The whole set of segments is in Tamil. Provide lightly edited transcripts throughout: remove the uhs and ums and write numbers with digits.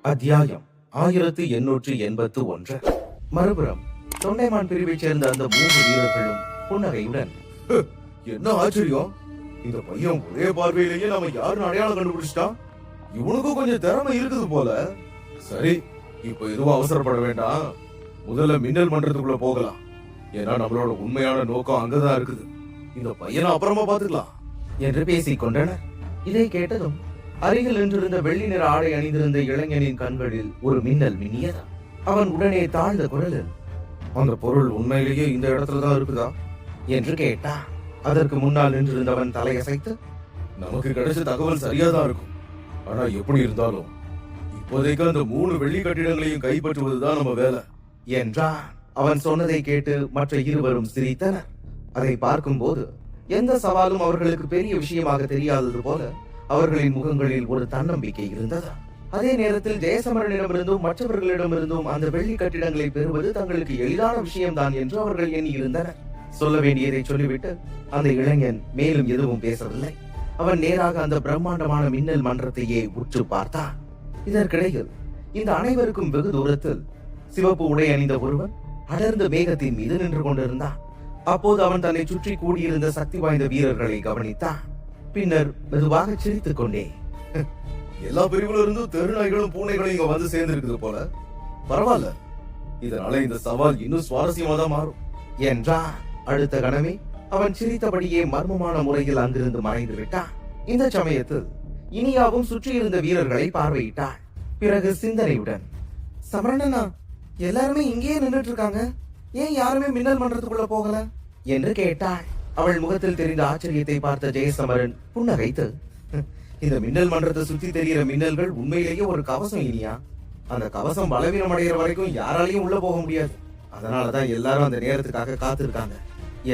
அத்தியாயம் 1881. மறுபுறம் தொண்டைமான் பிரிவைச் சேர்ந்த அந்த 3 வீரர்களும் புன்னகையுடன், என்ன ஆச்சரியம், இந்த பையன் ஒரே பார்வையிலேயே நம்ம யாருன்னு அடையாளம் கண்டுபிடிச்சிட்டான். இவனுக்கும் கொஞ்சம் திறமை இருக்குது போல. சரி, இப்ப எதுவும் அவசரப்பட வேண்டாம். முதல்ல மின்னல் மன்றத்துக்குள்ள போகலாம். ஏன்னா நம்மளோட உண்மையான நோக்கம் அங்கதான் இருக்குது. இந்த பையனை அப்புறமா பாத்துக்கலாம் என்று பேசிக் கொண்டனர். இதை கேட்டதும் அருகில் நின்றிருந்த வெள்ளி நிற ஆடை அணிந்திருந்த இளைஞனின் கண்களில் ஒரு மின்னல் மின்னியது. அவன் உடனே தாழ்ந்த குரலில், அந்த பொருள் உண்மையிலேயே இந்த இடத்துலதான் இருக்குதா என்று கேட்டான். அதற்கு முன்னால் நின்றிருந்தவன் தலையசைத்து, நமக்கு கிடைச்ச தகவல் சரியாதான் இருக்கும். ஆனா எப்படி இருந்தாலும் இப்போதைக்கு அந்த 3 வெள்ளி கட்டிடங்களையும் கைப்பற்றுவதுதான் நம்ம வேலை என்றான். அவன் சொன்னதை கேட்டு மற்ற இருவரும் சிரித்தனர். அதை பார்க்கும்போது எந்த சவாலும் அவர்களுக்கு பெரிய விஷயமாக தெரியாதது போல அவர்களின் முகங்களில் ஒரு தன்னம்பிக்கை இருந்தது. அதே நேரத்தில் ஜெயசமரனிடமிருந்தும் மற்றவர்களிடமிருந்தும் அந்த வெள்ளி கட்டிடங்களை பெறுவது தங்களுக்கு எளிதான விஷயம்தான் என்று அவர்கள் எண்ணி இருந்தனர். சொல்ல வேண்டியதை சொல்லிவிட்டு அந்த இளைஞன் மேலும் எதுவும் பேசவில்லை. அவன் நேராக அந்த பிரம்மாண்டமான மின்னல் மன்றத்தையே உற்று பார்த்தான். இதற்கிடையில் இந்த அனைவருக்கும் வெகு தூரத்தில் சிவப்பு உடை அணிந்த ஒருவன் அடர்ந்த மேகத்தின் மீது நின்று கொண்டிருந்தான். அப்போது அவன் தன்னை சுற்றி கூடியிருந்த சக்தி வாய்ந்த வீரர்களை கவனித்தான். பின்னர் மெதுவாக சிரித்துக் கொண்டே, எல்லா பிரிவுல இருந்தும் தெருநாய்களும் பூனைகளும் இங்க வந்து சேர்ந்து இருக்குது போல. பரவாயில்ல, இதனால இந்த சவால் இன்னும் சுவாரஸ்யமா தான் மாறும் என்றான். அடுத்த கணமே அவன் சிரித்தபடியே மர்மமான முறையில் அங்கிருந்து மறைந்து விட்டான். இந்த சமயத்தில் இனியாவும் சுற்றியிருந்த வீரர்களை பார்வையிட்டாள். பிறகு சிந்தனையுடன், சமரணனா, எல்லாருமே இங்கேயே நின்றுட்டு இருக்காங்க, ஏன் யாருமே மின்னல் மன்றத்துக்குள்ள போகல என்று கேட்டாள். அவள் முகத்தில் தெரிந்த ஆச்சரியத்தை பார்த்த ஜெயசமரன் புன்னகைத்து, இந்த மின்னல் மன்றத்தை சுத்தி தெரிகிற மின்னல்கள் உண்மையிலேயே ஒரு கவசம் இனியா. அந்த கவசம் பலவீனம் அடைகிற வரைக்கும் யாராலையும் உள்ள போக முடியாது. அதனாலதான் எல்லாரும் அந்த நேரத்துக்காக காத்திருக்காங்க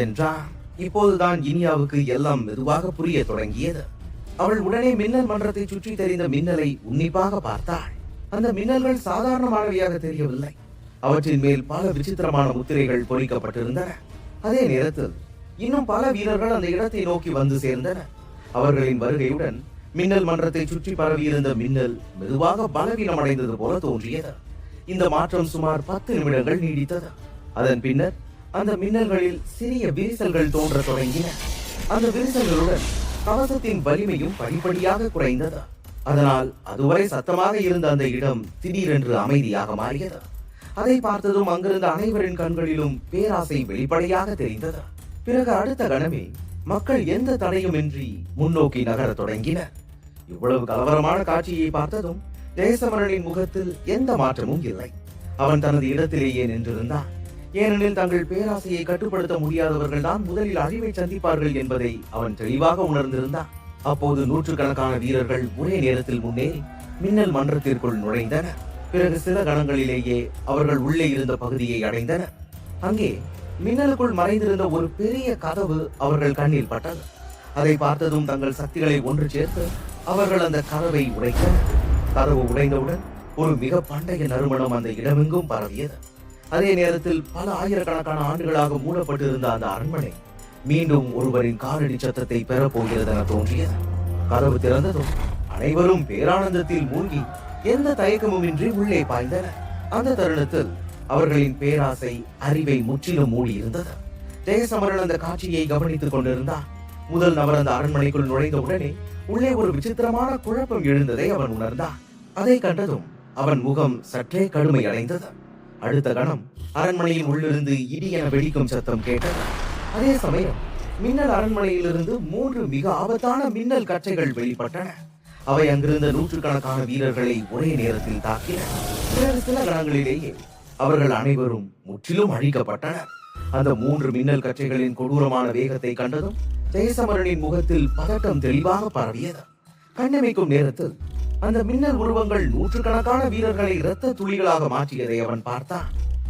என்றான். இப்போதுதான் இனியாவுக்கு எல்லாம் மெதுவாக புரிய தொடங்கியது. அவள் உடனே மின்னல் மன்றத்தை சுற்றி தெரிந்த மின்னலை உன்னிப்பாக பார்த்தாள். அந்த மின்னல்கள் சாதாரணமானவையாக தெரியவில்லை. அவற்றின் மேல் பல விசித்திரமான முத்திரைகள் பொறிக்கப்பட்டிருந்தன. அதே நேரத்தில் இன்னும் பல வீரர்கள் அந்த இடத்தை நோக்கி வந்து சேர்ந்தனர். அவர்களின் வருகையுடன் மின்னல் மன்றத்தை சுற்றி பரவியிருந்த மின்னல் மெதுவாக பலவீனம் அடைந்தது போல தோன்றியது. இந்த மாற்றம் சுமார் 10 நிமிடங்கள் நீடித்தது. அதன் பின்னர் அந்த மின்னல்களில் சிறிய விரிசல்கள் தோன்ற தொடங்கின. அந்த விரிசல்களுடன் கவசத்தின் வலிமையும் படிப்படியாக குறைந்தது. அதனால் அதுவரை சத்தமாக இருந்த அந்த இடம் திடீரென்று அமைதியாக மாறியது. அதை பார்த்ததும் அங்கிருந்த அனைவரின் கண்களிலும் பேராசை வெளிப்படையாக தெரிந்தது. பிறகு அடுத்த கணமே மக்கள் எந்த தடையுமின்றி முன்னோக்கி நகர தொடங்கினர். இவ்வளவு கலவரமான காட்சியை பார்த்ததும் ஜெயசமரனின் முகத்தில் எந்த மாற்றமும் இல்லை. அவன் தனது இடத்திலேயே நின்றிருந்தான். ஏனெனில் தங்கள் பேராசையை கட்டுப்படுத்த முடியாதவர்கள் தான் முதலில் அழிவை சந்திப்பார்கள் என்பதை அவன் தெளிவாக உணர்ந்திருந்தான். அப்போது நூற்றுக்கணக்கான வீரர்கள் ஒரே நேரத்தில் முன்னேறி மின்னல் மன்றத்திற்குள் நுழைந்தனர். பிறகு சில கணங்களிலேயே அவர்கள் உள்ளே இருந்த பகுதியை அடைந்தனர். அங்கே மின்னலுக்குள் மறைந்திருந்த ஒரு பெரிய கதவு அவர்கள் கண்ணில் பட்டது. அதை பார்த்ததும் தங்கள் சக்திகளை ஒன்று சேர்த்து அவர்கள் அந்த கதவை உடைத்தனர். கதவு உடைந்தவுடன் ஒரு மிக பண்டைய நறுமணம் அந்த இடமெங்கும் பரவியது. அதே நேரத்தில் பல ஆயிரக்கணக்கான ஆண்டுகளாக மூடப்பட்டிருந்த அந்த அரண்மனை மீண்டும் ஒருவரின் காலடி சத்தத்தை பெறப்போகிறது என தோன்றியது. கதவு திறந்ததும் அனைவரும் பேரானந்தத்தில் மூழ்கி எந்த தயக்கமும் இன்றி உள்ளே பாய்ந்தனர். அந்த தருணத்தில் அவர்களின் பேராசை அறிவை முற்றிலும் மூடி இருந்தது. ஜெயசமரன் அந்த காட்சியை கவனித்துக் கொண்டிருந்தான். முதல் நபர் அந்த அரண்மனைக்குள் நுழைந்த உடனே உள்ளே ஒரு விசித்திரமான குழப்பம் எழுந்ததை அவன் உணர்ந்தான். அதை கண்டதும் அவன் முகம் சற்றே கடுமை அடைந்தது. அடுத்த கணம் அரண்மனையின் உள்ளிருந்து இடி என வெடிக்கும் சத்தம் கேட்டது. அதே சமயம் மின்னல் அரண்மனையிலிருந்து 3 மிக ஆபத்தான மின்னல் கற்றைகள் வெளிப்பட்டன. அவை அங்கிருந்த நூற்றுக்கணக்கான வீரர்களை ஒரே நேரத்தில் தாக்கின. பிறகு சில கணங்களிலேயே அவர்கள் அனைவரும் முற்றிலும் அழிக்கப்பட்டனர். அந்த 3 மின்னல் கற்றைகளின் கொடூரமான வேகத்தை கண்டதும் ஜெயசமரனின் முகத்தில் பதட்டம் தெளிவாக பரவியது. கண்ணமைக்கும் நேரத்தில் அந்த மின்னல் உருவங்கள் நூற்றுக்கணக்கான வீரர்களை இரத்த துளிகளாக மாற்றியதை அவன் பார்த்தான்.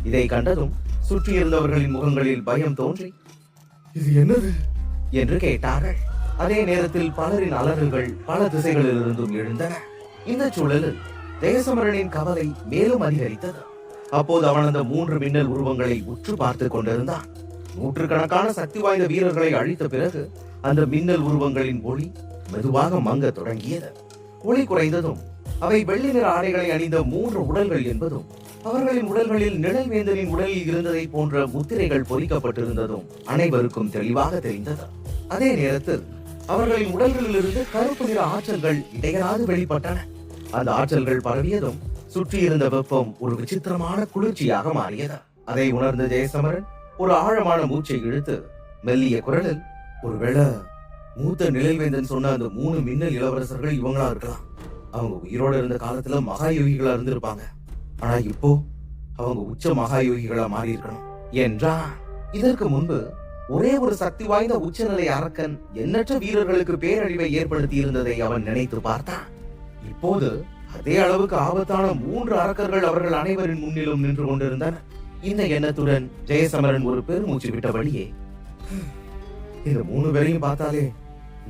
இதை கண்டதும் சுற்றியிருந்தவர்களின் முகங்களில் பயம் தோன்றி, இது என்னது என்று கேட்டார்கள். அதே நேரத்தில் பலரின் அலறல்கள் பல திசைகளிலிருந்தும் எழுந்தன. இந்த சூழலில் ஜெயசமரனின் கவலை மேலும் அதிகரித்தது. அப்போது அவன் அந்த 3 மின்னல் உருவங்களை உற்று பார்த்து கொண்டிருந்தான். நூற்றுக்கணக்கான சக்தி வாய்ந்த வீரர்களை அழித்த பிறகு அந்த மின்னல் உருவங்களின் ஒளி மெதுவாக மங்க தொடங்கியது. ஒளி குறைந்ததும் அவை வெள்ளி நிற ஆடைகளை அணிந்த 3 உடல்கள் என்பதும் அவர்களின் உடல்களில் நிழல்வேந்தனின் உடலில் இருந்ததை போன்ற முத்திரைகள் பொறிக்கப்பட்டிருந்ததும் அனைவருக்கும் தெளிவாக தெரிந்தது. அதே நேரத்தில் அவர்களின் உடல்களிலிருந்து கருப்பு நிற ஆற்றல்கள் இடையராது வெளிப்பட்டன. அந்த ஆற்றல்கள் பரவியதும் சுற்றியிருந்த வெப்பம் ஒரு விசித்திரமான குளிர்ச்சியாக மாறியது. அதை உணர்ந்த ஜெயசமரன் ஒரு ஆழமான மூச்சை இழுத்து மெல்லிய குரலில், ஒருவேளை மூத்த நிழல்வேந்தன் சொன்ன அந்த 3 மின்னல் இளவரசர்கள் இவங்களா இருக்கலாம். அவங்க உயிரோட இருந்த காலத்துல மகா யோகிகளா இருந்திருப்பாங்க. ஆனா இப்போ அவங்க உச்ச மகா யோகிகளா மாறி இருக்கணும் என்றான். இதற்கு முன்பு ஒரே ஒரு சக்தி வாய்ந்த உச்சநிலை அரக்கன் எண்ணற்ற வீரர்களுக்கு பேரழிவை ஏற்படுத்தி இருந்ததை அவன் நினைத்து பார்த்தான். இப்போது அதே அளவுக்கு ஆபத்தான 3 அரக்கர்கள் அவர்கள் அனைவரின் முன்னிலும் நின்று கொண்டிருந்தனர். இந்த எண்ணத்துடன் ஜெயசமரன் ஒரு பெருமூச்சு விட்டபடியே, இந்த 3 பேரையும் பார்த்தாலே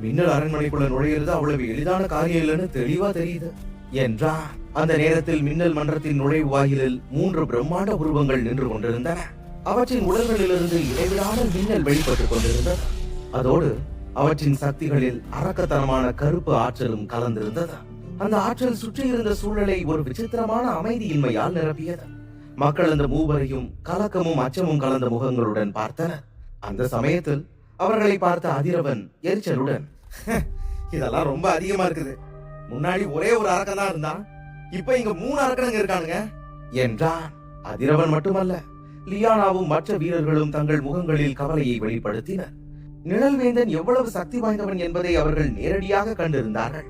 மின்னல் அரண்மனைக்குள்ள நுழையிறது அவ்வளவு எளிதான காரியம் இல்லைன்னு தெளிவா தெரியுது என்றான். அந்த நேரத்தில் மின்னல் மன்றத்தின் நுழைவு வாயிலில் 3 பிரம்மாண்ட உருவங்கள் நின்று கொண்டிருந்தன. அவற்றின் உடல்களிலிருந்து இடைவிடாமல் மின்னல் வெளிப்பட்டுக் கொண்டிருந்தது. அதோடு அவற்றின் சக்திகளில் அரக்கத்தனமான கருப்பு ஆற்றலும் கலந்திருந்தது. அந்த ஆற்றல் சுற்றியிருந்த சூழலை ஒரு விசித்திரமான அமைதியின்மையால் நிரப்பியது. மக்கள் அந்த மூவரையும் கலக்கமும் அச்சமும் கலந்த முகங்களுடன் பார்த்தனர். அந்த சமயத்தில் அவர்களை பார்த்த அதிரவன் எரிச்சலுடன், இதெல்லாம் ரொம்ப அதிகமா இருக்குது. முன்னாடி ஒரே ஒரு அரக்கன் தான் இருந்தான், இப்ப இங்க 3 அரக்கனுங்க இருக்கானுங்க என்றான். அதிரவன் மட்டுமல்ல, லியானாவும் மற்ற வீரர்களும் தங்கள் முகங்களில் கவலையை வெளிப்படுத்தினர். நிழல்வேந்தன் எவ்வளவு சக்தி வாய்ந்தவன் என்பதை அவர்கள் நேரடியாக கண்டிருந்தார்கள்.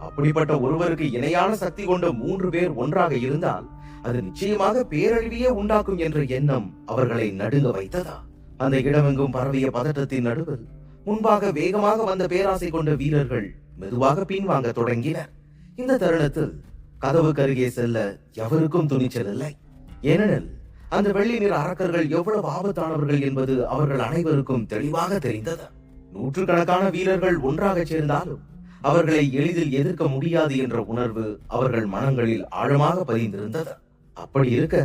அப்படிப்பட்ட ஒருவருக்கு இணையான சக்தி கொண்ட 3 பேர் ஒன்றாக இருந்தால் அது நிச்சயமாக பேரழிவையே உண்டாக்கும் என்ற எண்ணம் அவர்களை நடுங்க வைத்ததா. அந்த இடமெங்கும் பரவிய பதட்டத்தின் நடுவில் முன்பாக வேகமாக வந்த பேராசை கொண்ட வீரர்கள் மெதுவாக பின்வாங்க தொடங்கினர். இந்த தருணத்தில் கதவுக்கு அருகே செல்ல எவருக்கும் துணிச்சல் இல்லை. ஏனெனில் அந்த வெள்ளி நிற அரக்கர்கள் எவ்வளவு ஆபத்தானவர்கள் என்பது அவர்கள் அனைவருக்கும் தெளிவாக தெரிந்தது. 100கணக்கான வீரர்கள் ஒன்றாக சேர்ந்தாலும் அவர்களை எளிதில் எதிர்க்க முடியாது என்ற உணர்வு அவர்கள் மனங்களில் ஆழமாக பதிந்திருந்தது. அப்படி இருக்க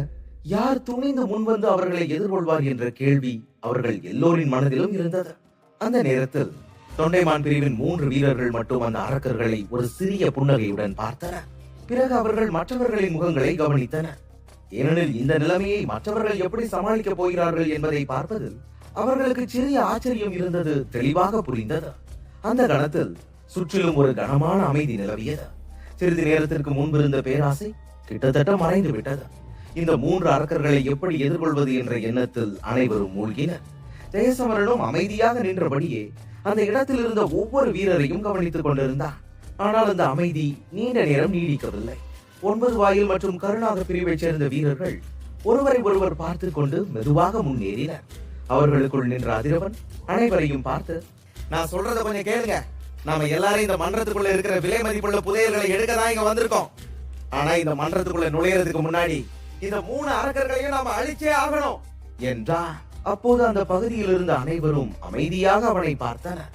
யார் துணிந்து முன்வந்து அவர்களை எதிர்கொள்வார் என்ற கேள்வி அவர்கள் எல்லோரின் மனதிலும் இருந்தது. அந்த நேரத்தில் தொண்டைமான் பிரிவின் 3 வீரர்கள் மட்டும் அந்த அரக்கர்களை ஒரு சிறிய புன்னகையுடன் பார்த்தனர். பிறகு அவர்கள் மற்றவர்களின் முகங்களை கவனித்தனர். ஏனெனில் இந்த நிலைமையை மற்றவர்கள் எப்படி சமாளிக்கப் போகிறார்கள் என்பதை பார்ப்பதில் அவர்களுக்கு சிறிய ஆச்சரியம் இருந்தது தெளிவாக புரிந்தது. அந்த கணத்தில் சுற்றிலும் ஒரு கனமான அமைதி நிலவியது. சிறிது நேரத்திற்கு முன்பிருந்த பேராசை கிட்டத்தட்ட மறைந்து விட்டது. இந்த 3 அரக்கர்களை எப்படி எதிர்கொள்வது என்ற எண்ணத்தில் அனைவரும் மூழ்கினர். ஜெயசமரனும் அமைதியாக நின்றபடியே அந்த இடத்தில் இருந்த ஒவ்வொரு வீரரையும் கவனித்துக் கொண்டிருந்தார். ஆனால் அந்த அமைதி நீண்ட நேரம் நீடிக்கவில்லை. 9 வாயில் மற்றும் கருணாக பிரிவைச் சேர்ந்த வீரர்கள் ஒருவரை ஒருவர் பார்த்து கொண்டு மெதுவாக முன்னேறினர். அவர்களுக்குள் நின்ற அதிரவன் அனைவரையும் பார்த்து, நான் சொல்றத கொஞ்சம் கேளுங்க. நாம எல்லாரும் இந்த மன்றத்துக்குள்ள இருக்கிற விலை மதிப்புள்ள புதையல்களை எடுக்க தான் இங்க வந்திருக்கோம். ஆனா இந்த மன்றத்துக்குள்ள நுழையறதுக்கு முன்னாடி இந்த 3 அரக்கர்களையும் நாம அழிச்சே ஆகணும் என்றார். அப்போது அந்த பகுதியில் இருந்த அனைவரும் அமைதியாக அவனை பார்த்தனர்.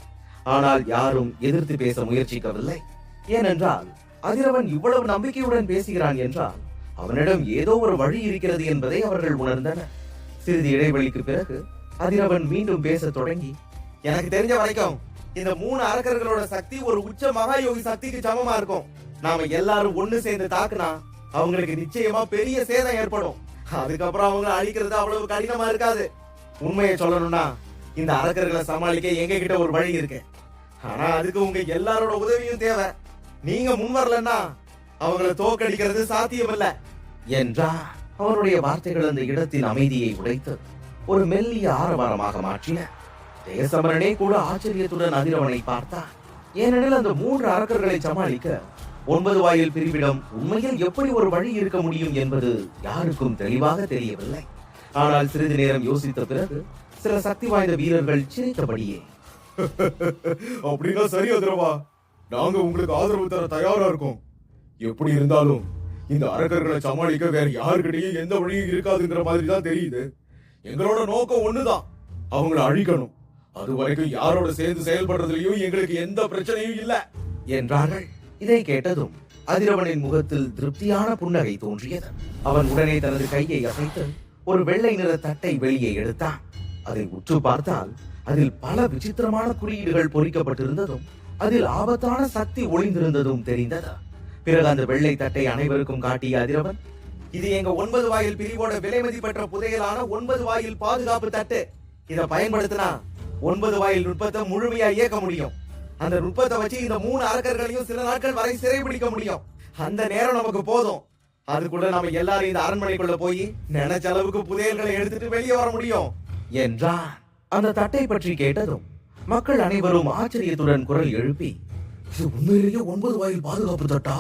ஆனால் யாரும் எதிர்த்து பேச முயற்சிக்கவில்லை. ஏனென்றால் அதிரவன் இவ்வளவு நம்பிக்கையுடன் பேசுகிறான் என்றால் அவனிடம் ஏதோ ஒரு வழி இருக்கிறது என்பதை அவர்கள் உணர்ந்தனர். சிறிது இடைவெளிக்கு பிறகு அதிரவன் மீண்டும் பேச தொடங்கி, எனக்கு தெரிஞ்ச வரைக்கும் இந்த 3 அரக்கர்களோட சக்தி ஒரு உச்ச மகா யோகி சக்திக்கு சமமா இருக்கும். நாம எல்லாரும் ஒண்ணு சேர்ந்து தாக்குனா அவங்களுக்கு நிச்சயமா பெரிய சேதம் ஏற்படும். அதுக்கப்புறம் அவங்க அழிக்கிறது அவ்வளவு கடினமா இருக்காது. உண்மையை சொல்லணும்னா இந்த அரக்கர்களை சமாளிக்க எங்க கிட்ட ஒரு வழி இருக்கு. ஆனா அதுக்கு உங்க எல்லாரோட உதவியும் தேவை. நீங்க முன் வரலன்னா அவங்களை தோக்கடிக்கிறது சாத்தியமில்லை என்றார். அவருடைய வார்த்தைகள் அந்த இடத்தின் அமைதியை உடைத்து ஒரு மெல்லிய ஆரவாரமாக மாற்றின. ஜெயசமரனே கூட ஆச்சரியத்துடன் அதிரவனை பார்த்தார். ஏனெனில் அந்த 3 அரக்கர்களை சமாளிக்க 9 வாயில் பிரிவிடம் உண்மையில் எப்படி ஒரு வழி இருக்க முடியும் என்பது யாருக்கும் தெளிவாக தெரியவில்லை. ஆனால் சிறிது நேரம் யோசித்த பிறகு சில சக்தி வாய்ந்த வீரர்கள் சிரித்தபடியே, அப்படின்னா சரி அதிரவா, நாங்க உங்களுக்கு ஆதரவு தர தயாரா இருக்கோம். எப்படி இருந்தாலும் இந்த அரக்கர்களை சமாளிக்க வேற யாருக்கிட்டையும் எந்த வழியும் இருக்காதுங்கிற மாதிரி தான் தெரியுது. எங்களோட நோக்கம் ஒண்ணுதான், அவங்கள அழிக்கணும். அது வரைக்கும் யாரோட சேர்ந்து செயல்படுறதுலயும் எங்களுக்கு எந்த பிரச்சனையும் இல்ல என்றார்கள். இதை கேட்டதும் அதிரவனின் முகத்தில் திருப்தியான புன்னகை தோன்றியது. அவன் உடனே தனது கையை அசைத்து ஒரு வெள்ளை நிற தட்டை வெளியே எடுத்தான். அதை உற்று பார்த்தால் அதில் பல விசித்திரமான குறியீடுகள் பொறிக்கப்பட்டிருந்ததும் அதில் ஆபத்தான சக்தி ஒளிந்திருந்ததும் தெரிந்தது. பிறகு அந்த வெள்ளை தட்டை அனைவருக்கும் காட்டிய அதிரவன், இது எங்க 9 வாயில் பிரிவோட விலை மதிப்பற்ற புதையலான 9 வாயில் பாதுகாப்பு தட்டு. இதை பயன்படுத்தினா 9 வாயில் நுட்பத்தை முழுமையா இயக்க முடியும். அந்த நுட்பத்தை வச்சு இந்த 3 அரக்கர்களையும் சில நாட்கள் வரை சிறைபிடிக்க முடியும். அந்த நேரம் நமக்கு போதும். அதுக்குள்ள நம்ம எல்லாரும் இந்த அரண்மனைக்குள்ள போய் நினைச்ச அளவுக்கு புதையல்களை எடுத்துட்டு வெளியே வர முடியும் என்றார். அந்த தட்டை பற்றி கேட்டதும் மக்கள் அனைவரும் ஆச்சரியத்துடன் குரல் எழுப்பி, இது உண்மையிலேயே 9 வாயில் பாதுகாப்பு தட்டா?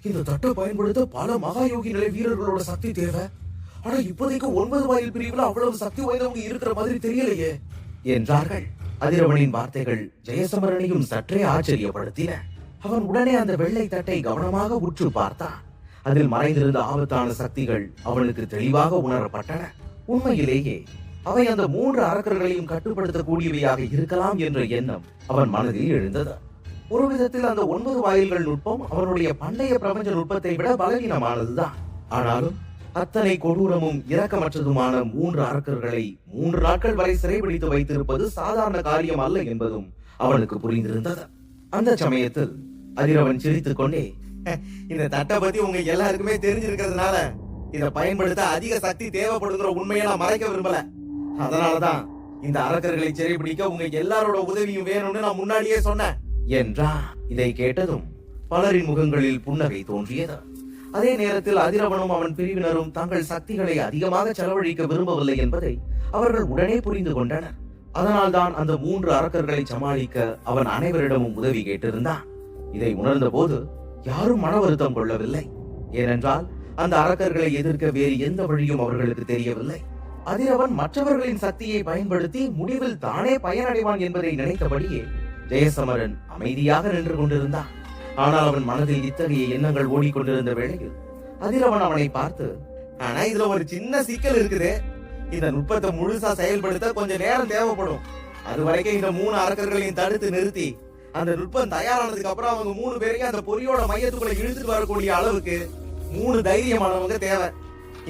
இந்த தட்டை பயன்படுத்த பல மகாயோகி நிலை வீரர்களோட சக்தி தேவை. ஆனா இப்போதைக்கு 9 வாயில் பிரிவுல அவ்வளவு சக்தி வாய்ந்தவங்க இருக்கிற மாதிரி தெரியலையே என்றார்கள். அதிரவனின் வார்த்தைகள் ஜெயசமரனையும் சற்றே ஆச்சரியப்படுத்தின. அவன் உடனே அந்த வெள்ளை தட்டை கவனமாக உற்று பார்த்தான். அதில் மறைந்திருந்த ஆபத்தான சக்திகள் அவனுக்கு தெளிவாக உணரப்பட்டன. உண்மையிலேயே அவை அந்த 3 அரக்கர்களையும் கட்டுப்படுத்தக்கூடியவையாக இருக்கலாம் என்ற எண்ணம் அவன் மனதில் எழுந்தது. ஒரு விதத்தில் அந்த 9 வாயில்கள் நுட்பம் அவனுடைய பண்டைய பிரபஞ்ச நுட்பத்தை விட பலவீனமானதுதான். ஆனாலும் அத்தனை கொடூரமும் இரக்கமற்றதுமான 3 அரக்கர்களை 3 நாட்கள் வரை சிறைபிடித்து வைத்திருப்பது சாதாரண காரியம் அல்ல என்பதும் அவனுக்கு புரிந்திருந்தது. அந்த சமயத்தில் அதிரவன் சிரித்துக் கொண்டே, இந்த தட்டை பத்தி உங்க எல்லாருக்குமே தெரிஞ்சிருக்கிறதுனால இதை பயன்படுத்த அதிக சக்தி தேவைப்படுங்கிற உண்மையை நான் மறைக்க விரும்பல. அதனாலதான் இந்த அரக்கர்களை சிறைபிடிக்க உங்க எல்லாரோட உதவியும் வேணும்னு நான் முன்னாடியே சொன்னேன் என்றார். இதை கேட்டதும் பலரின் முகங்களில் புன்னகை தோன்றியது. அதே நேரத்தில் அதிரவனும் அவன் பிரிவினரும் தங்கள் சக்திகளை அதிகமாக செலவழிக்க விரும்பவில்லை என்பதை அவர்கள் உடனே புரிந்து கொண்டனர். அதனால்தான் அந்த 3 அரக்கர்களை சமாளிக்க அவன் அனைவரிடமும் உதவி கேட்டிருந்தான். இதை உணர்ந்த போது யாரும் மன வருத்தம் கொள்ளவில்லை. ஏனென்றால் அந்த அரக்கர்களை எதிர்க்க வேறு எந்த வழியும் அவர்களுக்கு தெரியவில்லை. அதிரவன் மற்றவர்களின் சக்தியை பயன்படுத்தி முடிவில் தானே பயனடைவான் என்பதை நினைத்தபடியே ஜெயசமரன் அமைதியாக நின்று கொண்டிருந்தான். ஆனால் அவன் மனதில் இத்தகைய எண்ணங்கள் ஓடிக்கொண்டிருந்த வேளையில் அதிரவன் அவனை பார்த்து, ஆனா இதுல ஒரு சின்ன சிக்கல் இருக்குது. இந்த நுட்பத்தை முழுசா செயல்படுத்த கொஞ்சம் நேரம் தேவைப்படும். அது வரைக்கும் இந்த 3 அரக்கர்களையும் தடுத்து நிறுத்தி அந்த நுட்பம் தயாரானதுக்கு அப்புறம் அவங்க 3 பேரையும் அந்த பொறியோட மையத்துக்குள்ள இழுத்துட்டு வரக்கூடிய அளவுக்கு 3 தைரியமானவங்க தேவை.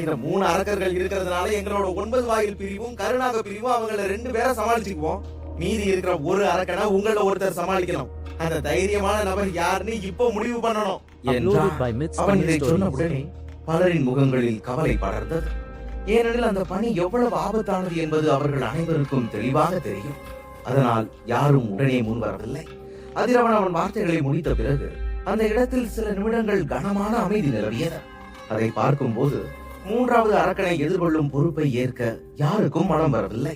இந்த 3 அரக்கர்கள் இருக்கிறதுனால எங்களோட 9 வாயில் பிரிவும் கருணாக பிரிவும் அவங்கள 2 பேரை சமாளிச்சுக்குவோம். மீதி இருக்கிற ஒரு அரக்கனை உங்கள ஒருத்தர் சமாளிக்கணும். அந்த தைரியமான நபர் யாருன்னு இப்போ முடிவு பண்ணணும் என்றான். அவன் இதை சொன்ன உடனே பலரின் முகங்களில் கவலை படர்ந்தது. ஏனெனில் அந்த பணி எவ்வளவு ஆபத்தானது என்பது அவர்கள் அனைவருக்கும் தெளிவாக தெரியும். அதனால் யாரும் உடனே முன்வரவில்லை. அதிரவன் அவன் வார்த்தைகளை முடித்த பிறகு அந்த இடத்தில் சில நிமிடங்கள் கனமான அமைதி நிலவியது. அதை பார்க்கும் போது 3வது அரக்கனை எதிர்கொள்ளும் பொறுப்பை ஏற்க யாருக்கும் மனம் வரவில்லை.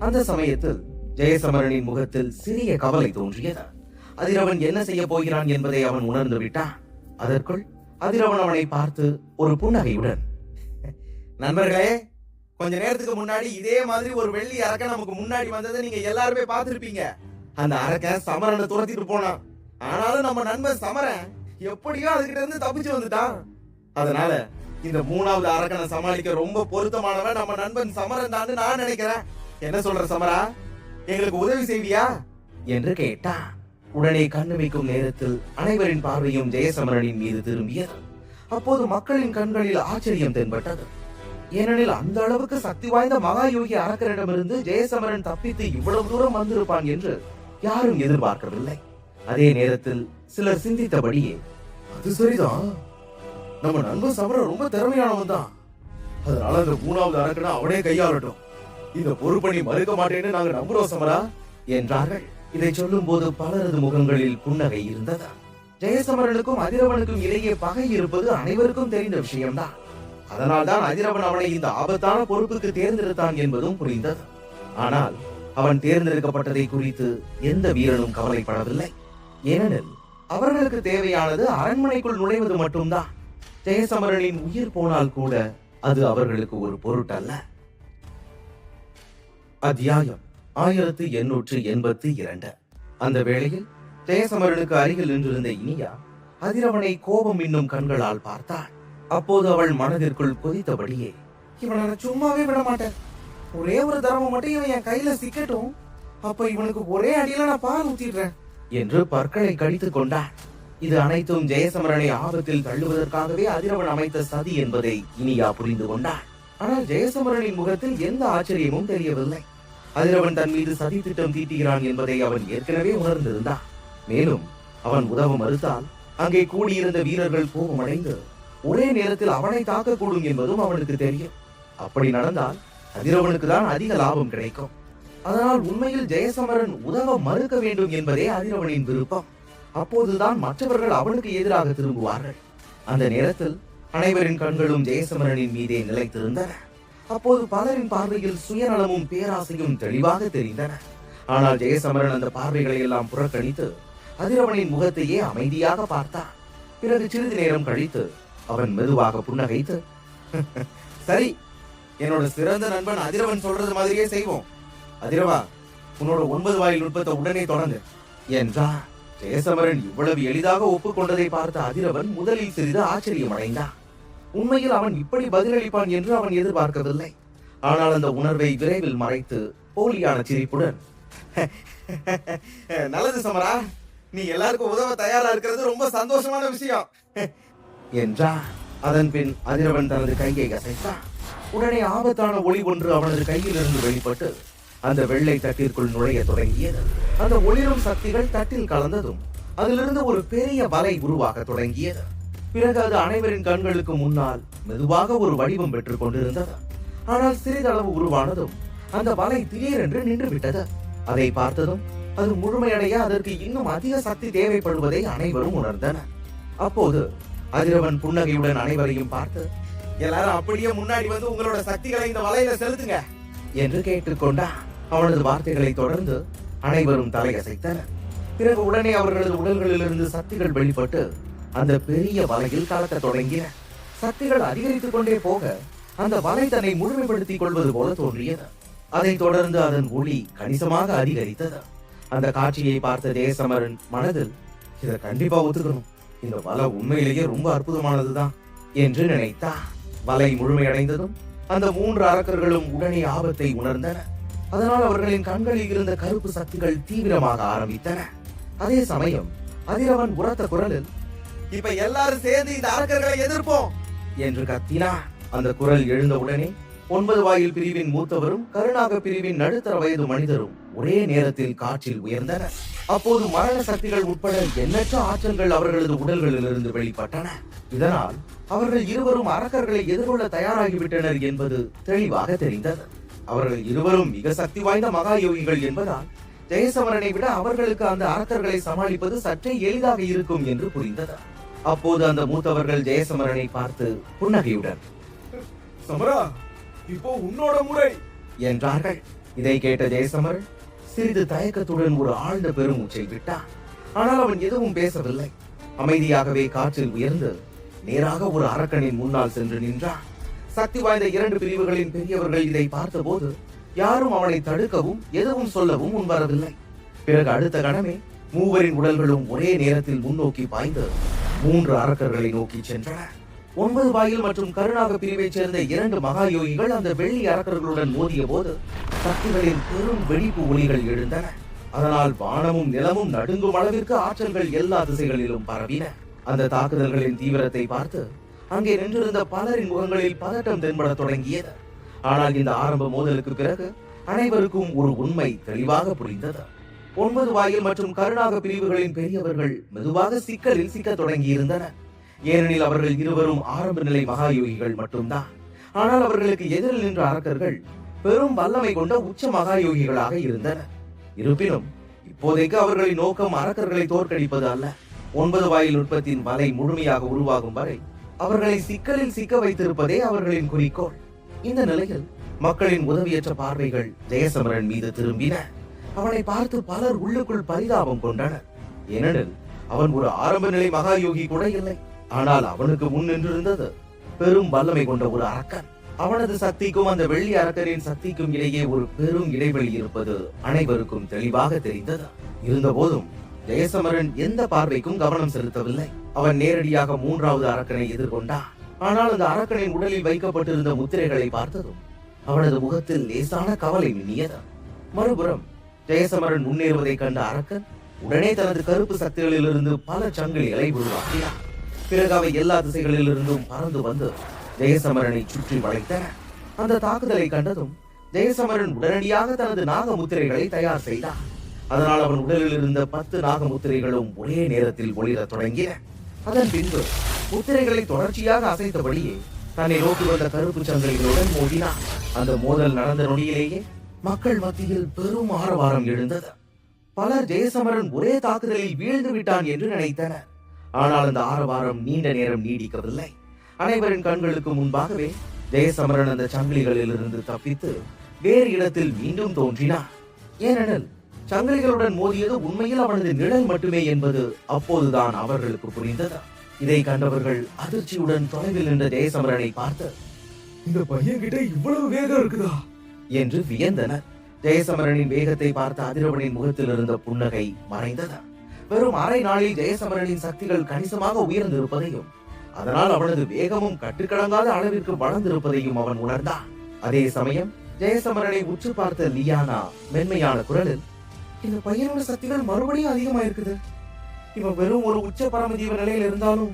அந்த சமயத்தில் ஜெயசமரனின் முகத்தில் சிறிய கவலை தோன்றியது. அதிரவன் என்ன செய்ய போகிறான் என்பதை அவன் உணர்ந்து விட்டான். அதற்குள் அதிரவன் அவனை பார்த்து ஒரு புன்னகையுடன், நண்பர்களே, கொஞ்ச நேரத்துக்கு முன்னாடி இதே மாதிரி ஒரு வெள்ளி அரக்கன் நமக்கு முன்னாடி வந்ததை நீங்க எல்லாருமே பார்த்திருப்பீங்க. அந்த அரக்கன் சமரனை துரத்திட்டு போனான். ஆனாலும் நம்ம நண்பன் சமரன் எப்படியோ அதுகிட்ட இருந்து தப்பிச்சு வந்துட்டான். அதனால இந்த 3வது அரக்கனை சமாளிக்க ரொம்ப பொருத்தமானவன் நம்ம நண்பன் சமரன் தான் நான் நினைக்கிறேன். என்ன சொல்ற சமரா, எங்களுக்கு உதவி செய்வியா என்று கேட்டான். உடனே கண்ணுமைக்கும் நேரத்தில் அனைவரின் பார்வையும் ஜெயசமரனின் மீது திரும்பியது. அப்போது மக்களின் கண்களில் ஆச்சரியம் தென்பட்டது. ஏனெனில் அந்த அளவுக்கு சக்தி வாய்ந்த மகாயோகி அரக்கரிடமிருந்து ஜெயசமரன் தப்பித்து இவ்வளவு தூரம் வந்திருப்பான் என்று யாரும் எதிர்பார்க்கவில்லை. அதே நேரத்தில் சிலர் சிந்தித்தபடியே, அது சரிதான், நம்ம நண்பன் சமரன் ரொம்ப திறமையானவன் தான். அதனால அந்த 3வது அரக்கனை அவனே கையாளட்டும். இந்த பொறுப்பணி மறுக்க மாட்டேன்னு நாங்க நம்புறோம் சமரா என்றார்கள். இதை சொல்லும் போது பலரது முகங்களில் புன்னகை இருந்தது. ஜெயசமரனுக்கும் அதிரவனுக்கும் இடையே பகை இருப்பது அனைவருக்கும் தெரிந்த விஷயம்தான். அதனால்தான் அதிரவன் அவனை இந்த ஆபத்தான பொறுப்புக்கு தேர்ந்தெடுத்தான் என்பதும் புரிந்தது. ஆனால் அவன் தேர்ந்தெடுக்கப்பட்டதை குறித்து எந்த வீரனும் கவலைப்படவில்லை. ஏனெனில் அவர்களுக்கு தேவையானது அரண்மனைக்குள் நுழைவது மட்டும்தான். ஜெயசமரனின் உயிர் போனால் கூட அது அவர்களுக்கு ஒரு பொருட்டல்ல. அத்தியாயம் 1882. அந்த வேளையில் ஜெயசமரனுக்கு அருகில் நின்றிருந்த இனியா அதிரவனை கோபம் இன்னும் கண்களால் பார்த்தாள். அப்போது அவள் மனதிற்குள் கொதித்தபடியே, இவனை நான் சும்மாவே விட மாட்டேன். ஒரே ஒரு தடவை மட்டும் இவன் என் கையில சிக்கட்டும், அப்ப இவனுக்கு ஒரே அடியில நான் பால் ஊத்திடுறேன் என்று பற்களை கடித்துக் கொண்டாள். இது அனைத்தும் ஜெயசமரனை ஆபத்தில் தள்ளுவதற்காகவே அதிரவன் அமைத்த சதி என்பதை இனியா புரிந்து கொண்டாள். ஆனால் ஜெயசமரனின் முகத்தில் எந்த ஆச்சரியமும் தெரியவில்லை. அதிரவன் தன் மீது சதி திட்டம் தீட்டுகிறான் என்பதை அவன் ஏற்கனவே உணர்ந்திருந்தான். மேலும் அவன் உதவ மறுத்தால் அங்கே கூடியிருந்த வீரர்கள் கோபமடைந்து ஒரே நேரத்தில் அவனை தாக்கக்கூடும் என்பதும் அவனுக்கு தெரியும். அப்படி நடந்தால் அதிரவனுக்கு தான் அதிக லாபம் கிடைக்கும். அதனால் உண்மையில் ஜெயசமரன் உதவ மறுக்க வேண்டும் என்பதே அதிரவனின் விருப்பம். அப்போதுதான் மற்றவர்கள் அவனுக்கு எதிராக திரும்புவார்கள். அந்த நேரத்தில் அனைவரின் கண்களும் ஜெயசமரனின் மீதே நிலைத்திருந்தன. அப்போது பலரின் பார்வையில் சுயநலமும் பேராசையும் தெளிவாக தெரிந்தன. ஆனால் ஜெயசமரன் அந்த பார்வைகளை எல்லாம் புறக்கணித்து அதிரவனின் முகத்தையே அமைதியாக பார்த்தான். பிறகு சிறிது நேரம் கழித்து அவன் மெதுவாக புன்னகைத்து, சரி, என்னோட சிறந்த நண்பன் அதிரவன் சொல்றது மாதிரியே செய்வோம். அதிரவா, உன்னோட 9 வாயில் நுட்பத்தை உடனே தொடங்கு என்றார். ஜெயசமரன் இவ்வளவு எளிதாக ஒப்புக்கொண்டதை பார்த்த அதிரவன் முதலில் சிறிது ஆச்சரியம் அடைந்தான். உண்மையில் அவன் இப்படி பதிலளிப்பான் என்று அவன் எதிர்பார்க்கவில்லை. ஆனால் அந்த உணர்வை விரைவில் மறைத்து போலியான சிரிப்புடன், நல்லது சமரா, நீ எல்லாருக்கும் உதவ தயாரா இருக்கிறது ரொம்ப சந்தோஷமான விஷயம் என்றார். அதன் பின் அதிரவன் தனது கையை அசைத்தான். உடனே ஆபத்தான ஒளி ஒன்று அவனது கையிலிருந்து வெளிப்பட்டு அந்த வெள்ளை தட்டிற்குள் நுழைய தொடங்கியது. அந்த ஒளிரும் சக்திகள் தட்டில் கலந்ததும் அதிலிருந்து ஒரு பெரிய வலை உருவாக தொடங்கியது. பிறகு அது அனைவரின் கண்களுக்கு முன்னால் மெதுவாக ஒரு வடிவம் பெற்றுக் கொண்டிருந்தது. ஆனால் சிறிதளவு உருவானதும் அந்த வலை திடீரென்று நின்று விட்டது. அதை பார்த்ததும் அது முழுமையடைய அதற்கு இன்னும் அதிக சக்தி தேவைப்படுவதை அனைவரும் உணர்ந்தனர். அப்போது அதிரவன் புன்னகையுடன் அனைவரையும் பார்த்து, எல்லாரும் அப்படியே முன்னாடி வந்து உங்களோட சக்திகளை இந்த வலையில செலுத்துங்க என்று கேட்டுக்கொண்டார். அவனது வார்த்தைகளை தொடர்ந்து அனைவரும் தலையசைத்தனர். பிறகு உடனே அவர்களது உடல்களிலிருந்து சக்திகள் வெளிப்பட்டு அந்த பெரிய வலையில் கலக்க தொடங்கின. சக்திகள் அதிகரித்துக் கொண்டே போக அந்த வலை தன்னை முழுமைப்படுத்திக் கொள்வது போல தோன்றியது. அதைத் தொடர்ந்து அதன் ஒளி கணிசமாக அதிகரித்தது. அந்த காட்சியை பார்த்த ஜெயசமரன் மனதில், இதை கண்டிப்பா ஒத்துக்கணும், இந்த வலை உண்மையிலேயே ரொம்ப அற்புதமானதுதான் என்று நினைத்தார். வலை முழுமையடைந்ததும் அந்த 3 அரக்கர்களும் உடனே ஆபத்தை உணர்ந்தனர். அதனால் அவர்களின் கண்களில் இருந்த கருப்பு சக்திகள் தீவிரமாக ஆரம்பித்தன. அதே சமயம் அதிரவன் உரத்த குரலில், இப்ப எல்லாரும் சேர்ந்து இந்த அரக்கர்களை எதிர்ப்போம் என்று கத்தினார். அந்த குரல் எழுந்தவுடனே 9 வாயில் பிரிவின் மூத்தவரும் கருணாக பிரிவின் நடுத்தர வயது மனிதரும் ஒரே நேரத்தில் காற்றில் உயர்ந்தனர். அப்போது மரண சக்திகள் உட்பட எண்ணற்ற ஆற்றல்கள் அவர்களது உடல்களிலிருந்து வெளிப்பட்டன. இதனால் அவர்கள் இருவரும் அரக்கர்களை எதிர்கொள்ள தயாராகிவிட்டனர் என்பது தெளிவாக தெரிந்தது. அவர்கள் இருவரும் மிக சக்தி வாய்ந்த மகா யோகிகள் என்பதால் ஜெயசமரனை விட அவர்களுக்கு அந்த அரக்கர்களை சமாளிப்பது சற்றே எளிதாக இருக்கும் என்று புரிந்தது. அப்போது அந்த மூத்தவர்கள் ஜெயசமரனை பார்த்து புன்னகையுடன், சமரா, இப்போ உன்னோட முறை என்றார்கள். இதை கேட்ட ஜெயசமரன் சிறிது தயக்கத்துடன் ஒரு ஆழ்ந்த பெருமூச்சை விட்டான். ஆனால் அவன் எதுவும் பேசவில்லை. அமைதியாகவே காற்றில் உயர்ந்து நேராக ஒரு அரக்கனின் முன்னால் சென்று நின்றான். சக்தி வாய்ந்த 2 பிரிவுகளின் பெரியவர்கள் இதை பார்த்தபோது யாரும் அவனை தடுக்கவும் எதுவும் சொல்லவும் முன்வரவில்லை. பிறகு அடுத்த கணமே மூவரின் உடல்களும் ஒரே நேரத்தில் முன்னோக்கி பாய்ந்து 3 அரக்கர்களை நோக்கி சென்றன. 9 வாயில் மற்றும் கருணாக பிரிவைச் சேர்ந்த 2 மகா யோகிகள் அந்த வெள்ளி அரக்கர்களுடன் மோதிய போது சக்திகளின் பெரும் வெடிப்பு ஒளிகள் எழுந்தன. அதனால் வானமும் நிலமும் நடுங்கும் அளவிற்கு ஆற்றல்கள் எல்லா திசைகளிலும் பரவின. அந்த தாக்குதல்களின் தீவிரத்தை பார்த்து அங்கே நின்றிருந்த பலரின் முகங்களில் பதட்டம் தென்பட தொடங்கியது. ஆனால் இந்த ஆரம்ப மோதலுக்கு பிறகு அனைவருக்கும் ஒரு உண்மை தெளிவாக புரிந்தது. 9 வாயில் மற்றும் கருணாக பிரிவுகளின் பெரியவர்கள் மெதுவாக சிக்கலில் சிக்க தொடங்கி இருந்தனர். ஏனெனில் அவர்கள் இருவரும் ஆரம்ப நிலை மகா யோகிகள் மட்டும்தான். ஆனால் அவர்களுக்கு எதிரில் நின்ற அரக்கர்கள் பெரும் வல்லமை கொண்ட உச்ச மகா யோகிகளாக இருந்தனர். இருப்பினும் இப்போதைக்கு அவர்களின் நோக்கம் அரக்கர்களை தோற்கடிப்பது அல்ல. 9 வாயில் நுட்பத்தின் வலை முழுமையாக உருவாகும் வரை அவர்களை சிக்கலில் சிக்க வைத்திருப்பதே அவர்களின் குறிக்கோள். இந்த நிலையில் மக்களின் உதவியற்ற பார்வைகள் ஜெயசமரன் மீது திரும்பின. அவனை பார்த்து பலர் உள்ளுக்குள் பரிதாபம் கொண்டனர். ஏனெனில் அவன் ஒரு ஆரம்ப நிலை மகா யோகி கூட இல்லை. ஆனால் அவனுக்கு முன் நின்றிருந்தது பெரும் வல்லமை கொண்ட ஒரு அரக்கன். அவனது சக்திக்கும் அந்த வெள்ளி அரக்கரின் சக்திக்கும் இடையே ஒரு பெரும் இடைவெளி இருப்பது அனைவருக்கும் தெளிவாக தெரிந்தது. இருந்தபோதும் ஜெயசமரன் எந்த பார்வைக்கும் கவனம் செலுத்தவில்லை. அவன் நேரடியாக 3வது அரக்கனை எதிர்கொண்டான். ஆனால் அந்த அரக்கனின் உடலில் வைக்கப்பட்டிருந்த முத்திரைகளை பார்த்ததும் அவனது முகத்தில் லேசான கவலை மின்னியது. மறுபுறம் ஜெயசமரன் முன்னேறுவதை கண்ட அரக்கன் உடனே தனது கருப்பு சக்திகளிலிருந்து பல சங்கிலிகளை உருவாக்கினார். பிறகு அவை எல்லா திசைகளிலிருந்தும் பறந்து வந்து ஜெயசமரனை சுற்றி வளைத்தன. அந்த தாக்குதலை கண்டதும் ஜெயசமரன் உடனடியாக தனது நாக முத்திரைகளை தயார் செய்தார். அதனால் அவன் உடலில் இருந்த 10 நாக முத்திரைகளும் ஒரே நேரத்தில் ஒளிர தொடங்கின. அதன் பின்பு முத்திரைகளை தொடர்ச்சியாக அசைத்தபடியே தன்னை நோக்கி வந்த கருப்பு சங்கிலிகளுடன் மோதினார். அந்த மோதல் நடந்த நொடியிலேயே மக்கள் மத்தியில் பெரும் ஆரவாரம் எழுந்தது. பலர் ஜெயசமரன் ஒரே தாக்குதலில் வீழ்ந்து விட்டான் என்று நினைத்தனர். ஆனால் அந்த ஆரவாரம் நீண்ட நேரம் நீடிக்கவில்லை. அனைவரின் கண்களுக்கு முன்பாகவே ஜெயசமரன் அந்த சங்கிலிகளில் இருந்து தப்பித்து வேறு இடத்தில் மீண்டும் தோன்றினார். ஏனெனில் சங்கிலிகளுடன் மோதியது உண்மையில் அவனது நிழல் மட்டுமே என்பது அப்போதுதான் அவர்களுக்கு புரிந்தது. இதை கண்டவர்கள் அதிர்ச்சியுடன் தொலைவில் நின்ற ஜெயசமரனை பார்த்து, இந்த பையன் கிட்ட இவ்வளவு வேகம் இருக்குதா என்று வியந்தனர். ஜெயசமரனின் வேகத்தை பார்த்த அதிரவனின் முகத்தில் இருந்த புன்னகை மறைந்தது. வெறும் அரை நாளில் ஜெயசமரனின் சக்திகள் கணிசமாக உயர்ந்திருப்பதையும் அதனால் அவனது வேகமும் கட்டுக்கடங்காத அளவிற்கு வளர்ந்திருப்பதையும் அவன் உணர்ந்தான். அதே சமயம் ஜெயசமரனை உற்று பார்த்த லியானா மென்மையான குரலில், இந்த பையனோட சக்திகள் மறுபடியும் அதிகமா இருக்குது. இவன் வெறும் ஒரு உச்ச பரமஜீவ நிலையில இருந்தாலும்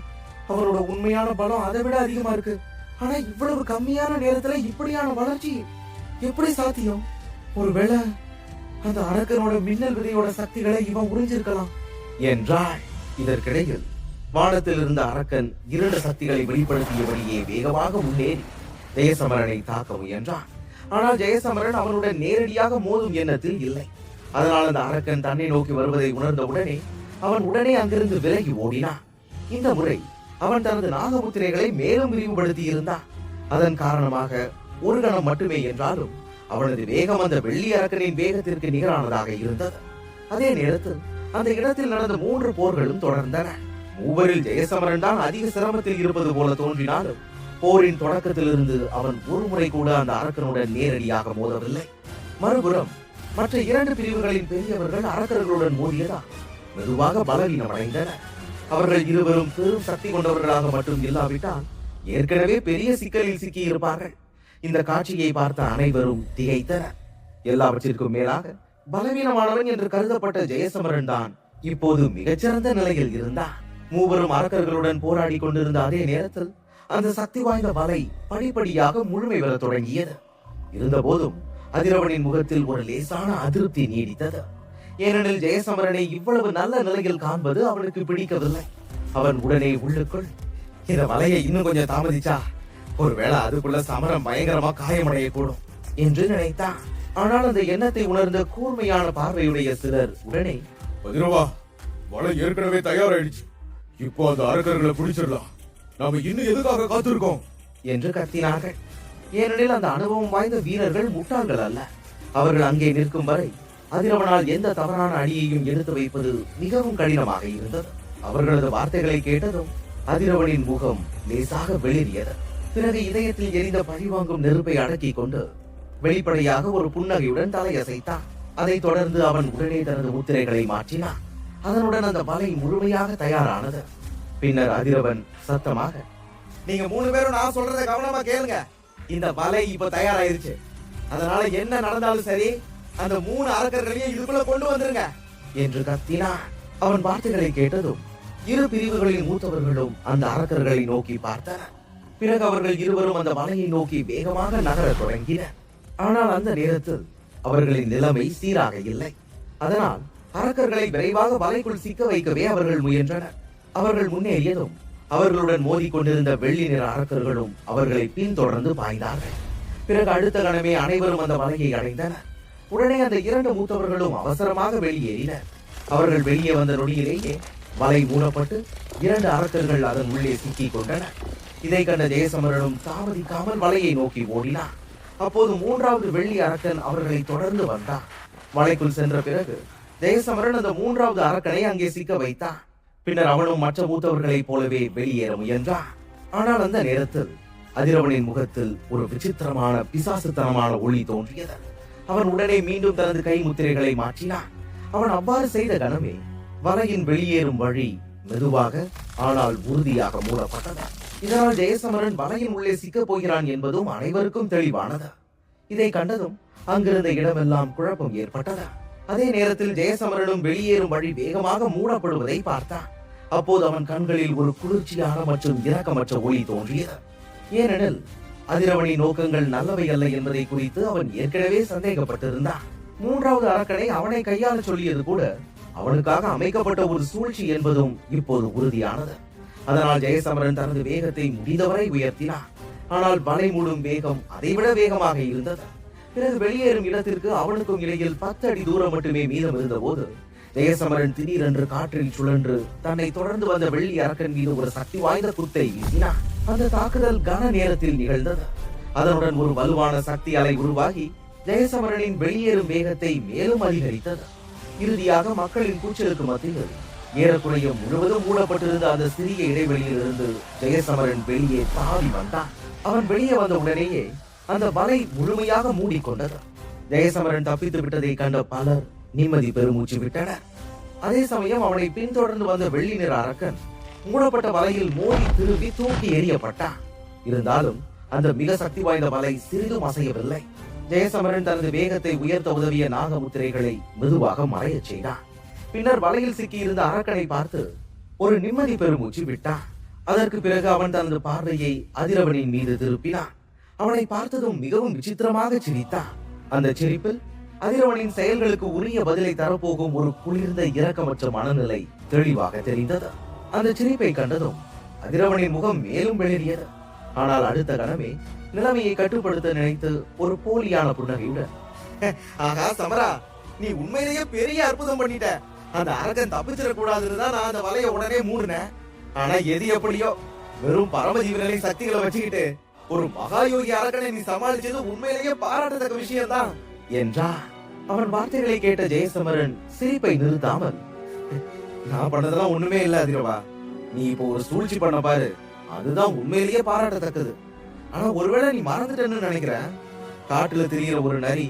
அவரோட உண்மையான பலம் அதை விட அதிகமா இருக்கு. ஆனா இவ்வளவு கம்மியான நேரத்துல இப்படியான வளர்ச்சி எப்படி சாத்தியம்? ஒருவேளை அந்த அரக்கனோட மின்னல் விதையோட சக்திகளை இவன் உறிஞ்சிருக்கலாம் என்றாள். இதற்கிடையில் வானத்தில் இருந்த அரக்கன் 2 சக்திகளை வெளிப்படுத்தியபடியே வேகமாக முன்னேறி ஜெயசமரனை தாக்க முயன்றான். ஆனால் ஜெயசமரன் அவனுடன் நேரடியாக மோதும் எண்ணத்தில் இல்லை. அதனால் அந்த அரக்கன் தன்னை நோக்கி வருவதை உணர்ந்த உடனே அவன் உடனே அங்கிருந்து விலகி ஓடினான். இந்த முறை அவன் தனது நாகமுத்திரைகளை மேலும் விரிவுபடுத்தி இருந்தான். அதன் காரணமாக ஒரு கணம் மட்டுமே என்றாலும் அவனது வேகம் அந்த வெள்ளி அரக்கனின் வேகத்திற்கு நிகரானதாக இருந்தது. அதே நேரத்தில் அந்த இடத்தில் நடந்த 3 போர்களும் தொடர்ந்தன. மூவரில் ஜெயசமரன் தான் அதிக சிரமத்தில் இருப்பது போல தோன்றினாலும் போரின் தொடக்கத்திலிருந்து அவன் ஒரு முறை கூட அந்த அரக்கனுடன் நேரடியாக மோதவில்லை. மறுபுறம் மற்ற 2 பிரிவுகளின் பெரியவர்கள் அரக்கர்களுடன் மோதியதால் மெதுவாக பலவீனமடைந்தனர். அவர்கள் இருவரும் பெரும் சக்தி கொண்டவர்களாக மட்டும் இல்லாவிட்டால் ஏற்கனவே பெரிய சிக்கலில் சிக்கி இருப்பார்கள். இந்த காட்சியை பார்த்த அனைவரும் திகைத்தனர். எல்லாவற்றிற்கும் மேலாக பலவீனமானவன் என்று கருதப்பட்ட ஜெயசமரன் தான் இப்போது மிகச்சிறந்த நிலையில் இருந்தார். மூவரும் அரக்கர்களுடன் போராடி கொண்டிருந்த அதே நேரத்தில் அந்த சக்தி வாய்ந்த வலை படிப்படியாக முழுமை பெற தொடங்கியது. இருந்த போதும் அதிரவனின் முகத்தில் ஒரு லேசான அதிருப்தி நீடித்தது. ஏனெனில் ஜெயசமரனை இவ்வளவு நல்ல நிலையில் காண்பது அவனுக்கு பிடிக்கவில்லை. அவன் உடனே உள்ளுக்குள், இந்த வலையை இன்னும் கொஞ்சம் தாமதிச்சா ஒருவேளை அதுக்குள்ள சமரம் பயங்கரமா காயமடையக்கூடும் என்று நினைத்தான். ஆனால் அந்த எண்ணத்தை உணர்ந்த கூர்மையான பார்வையுடைய சிலர் உடனே, பதிரவா, வலை ஏற்கனவே தயாராயிடுச்சு. இப்போ அந்த அரக்கர்களை பிடிச்சிடலாம். நாம இன்னும் எதுக்காக காத்திருக்கோம் என்று கத்தினார்கள். ஏனெனில் அந்த அனுபவம் வாய்ந்த வீரர்கள் முட்டாள்கள் அல்ல. அவர்கள் அங்கே நிற்கும் வரை அதிரவனால் எந்த தவறான அடியையும் எடுத்து வைப்பது மிகவும் கடினமாக இருந்தது. அவர்களது வார்த்தைகளை கேட்டதும் அதிரவனின் முகம் லேசாக வெளியேறியது. பிறகு இதயத்தில் எரிந்த பழிவாங்கும் நெருப்பை அடக்கிக் கொண்டு வெளிப்படையாக ஒரு புன்னகையுடன் தலையசைத்தான். அதைத் தொடர்ந்து அவன் உடனே தனது முத்திரைகளை மாற்றினான். அதனுடன் அந்த வலை முழுமையாக தயாரானது. பின்னர் அதிரவன் சத்தமாக, நீங்க 3 பேரும் நான் சொல்றதை கவனமா கேளுங்க. இந்த வலை இப்ப தயாராயிருச்சு. அதனால என்ன நடந்தாலும் சரி, அந்த 3 அரக்கர்களையும் இதுக்குள்ள கொண்டு வந்துருங்க என்று கத்தினான். அவன் வார்த்தைகளை கேட்டதும் 2 பிரிவுகளின் மூத்தவர்களும் அந்த அரக்கர்களை நோக்கி பார்த்தனர். பிறகு அவர்கள் இருவரும் அந்த வலையை நோக்கி வேகமாக நகரத் தொடங்கினர். ஆனால் அந்த நேரத்தில் அவர்களின் நிலைமை சீராக இல்லை. அதனால் அரக்கர்களை விரைவாக வலைக்குள் சிக்க வைக்கவே அவர்கள் முயன்றனர். அவர்கள் முன்னேறியதும் அவர்களுடன் மோதிக்கொண்டிருந்த வெள்ளி நிற அரக்கர்களும் அவர்களை பின்தொடர்ந்து பாய்ந்தார்கள். பிறகு அடுத்த கணமே அனைவரும் அந்த வலையை அடைந்தனர். உடனே அந்த 2 மூத்தவர்களும் அவசரமாக வெளியேறினர். அவர்கள் வெளியே வந்த நொடியிலேயே வலை மூடப்பட்டு 2 அரக்கர்கள் அதன் உள்ளே சிக்கிக் கொண்டனர். இதை கண்ட ஜெயசமரனும் தாமதிக்காமல் வலையை நோக்கி ஓடினார். அப்போது 3வது வெள்ளி அரக்கன் அவர்களை தொடர்ந்து வந்தான். வலைக்குள் சென்ற பிறகு ஜெயசமரன் அந்த 3வது அரக்கனை அங்கே சிக்க வைத்தான். பின்னர் அவனும் மற்ற மூத்தவர்களைப் போலவே வெளியேற முயன்றான். ஆனால் அந்த நேரத்தில் அதிரவனின் முகத்தில் ஒரு விசித்திரமான பிசாசுத்தனமான ஒளி தோன்றியது. அவன் உடனே மீண்டும் தனது கை முத்திரைகளை மாற்றினான். அவன் அவ்வாறு செய்த கணமே வலையின் வெளியேறும் வழி மெதுவாக ஆனால் உறுதியாக மூடப்பட்டது. இதனால் ஜெயசமரன் வலையின் உள்ளே சிக்கப் போகிறான் என்பதும் அனைவருக்கும் தெளிவானது. இதை கண்டதும் அங்கிருந்த இடமெல்லாம் குழப்பம் ஏற்பட்டது. அதே நேரத்தில் ஜெயசமரனும் வெளியேறும் வழி வேகமாக மூடப்படுவதை பார்த்தான். அப்போது அவன் கண்களில் ஒரு குளிர்ச்சியான மற்றும் இரக்கமற்ற ஒளி தோன்றியது. ஏனெனில் அதிரவனின் நோக்கங்கள் நல்லவை அல்ல என்பதை குறித்து அவன் ஏற்கனவே சந்தேகப்பட்டிருந்தான். 3வது அரக்கனை அவனை கையாள சொல்லியது கூட அவனுக்காக அமைக்கப்பட்ட ஒரு சூழ்ச்சி என்பதும் இப்போது உறுதியானது. அதனால் ஜெயசமரன் தனது வேகத்தை முடிந்தவரை உயர்த்தினார். ஆனால் வலை மூடும் வேகம் அதைவிட வேகமாக இருந்தது. பிறகு வெளியேறும் இடத்திற்கு அவனுக்கும் இடையில் 10 அடி தூரம் மட்டுமே மீதம் இருந்த போது ஜெயசமரன் திடீரென்று காற்றில் சுழன்று தன்னை தொடர்ந்து வந்த வெள்ளி அரக்கன் மீது ஒரு சக்தி வாய்ந்த குத்தை வீசினார். அந்த தாக்குதல் கன நேரத்தில் நிகழ்ந்தது. அதனுடன் ஒரு வலுவான சக்தி அலை உருவாகி ஜெயசமரனின் வெளியேறும் வேகத்தை மேலும் அதிகரித்தது. இறுதியாக மக்களின் கூச்சலுக்கு மத்தியில் ஏறக்குறைய முழுவதும் மூடப்பட்டிருந்த அந்த சிறிய இடைவெளியில் இருந்து ஜெயசமரன் வெளியே தாவி வந்தான். அவன் வெளியே வந்த உடனேயே அந்த வலை முழுமையாக மூடிக்கொண்டது. ஜெயசமரன் தப்பித்து விட்டதை கண்ட பலர் நிம்மதி பெருமூச்சு விட்டனர். அதே சமயம் அவனை பின்தொடர்ந்து வந்த வெள்ளி நிற அரக்கன் மூடப்பட்ட வலையில் மோதி திரும்பி தூக்கி எறியப்பட்டான். இருந்தாலும் அந்த மிக சக்தி வாய்ந்த வலை சிறிதும் அசையவில்லை. ஜெயசமரன் தனது வேகத்தை உயர்த்த உதவிய நாகமுத்திரைகளை மெதுவாக மறையச் செய்தான். பின்னர் வலையில் சிக்கியிருந்த அரக்கனை பார்த்து ஒரு நிம்மதி பெருமூச்சு விட்டான். அதற்கு பிறகு அவன் தனது பார்வையை அதிரவனின் மீது திருப்பினான். அவனை பார்த்ததும் மிகவும் விசித்திரமாக சிரித்தான். அந்த சிரிப்பில் அதிரவனின் செயல்களுக்கு உரிய பதிலை தரப்போகும் ஒரு குளிர்ந்த இரக்கமற்ற மனநிலை தெளிவாக தெரிந்தது. அந்த சிரிப்பை கண்டதும் அதிரவனின் முகம் மேலும் வெளியேறியது. ஆனால் அடுத்த கணமே நிலைமையை கட்டுப்படுத்த நினைத்து ஒரு போலியான புன்னகையுடன், ஆகா சமரா, நீ உண்மையிலேயே பெரிய அற்புதம் பண்ணிட்ட. அந்த அரக்கன் தப்பிச்சிடக்கூடாதுன்னு தான் நான் அந்த வலைய உடனே மூடினேன். ஆனா எது எப்படியோ வெறும் பரமஜீவனின் சக்திகளை வச்சுக்கிட்டு ஒரு மகாயோகி அரக்கனை நீ சமாளிச்சது உண்மையிலேயே பாராட்டத்தக்க விஷயம்தான் என்றான். அவன் வார்த்தைகளை கேட்ட ஜெயசமரன் சிரிப்பை நிறுத்தாமல், நான் பண்ணதெல்லாம் ஒண்ணுமே இல்ல அதிரவா, நீ இப்போ ஒரு சூழ்ச்சி பண்ண பாரு, அதுதான் உண்மையிலேயே பாராட்டத்தக்கது. ஆனா ஒருவேளை நீ மறந்துட்டேன்னு நினைக்கிறேன். காட்டுல திரியிற ஒரு நரி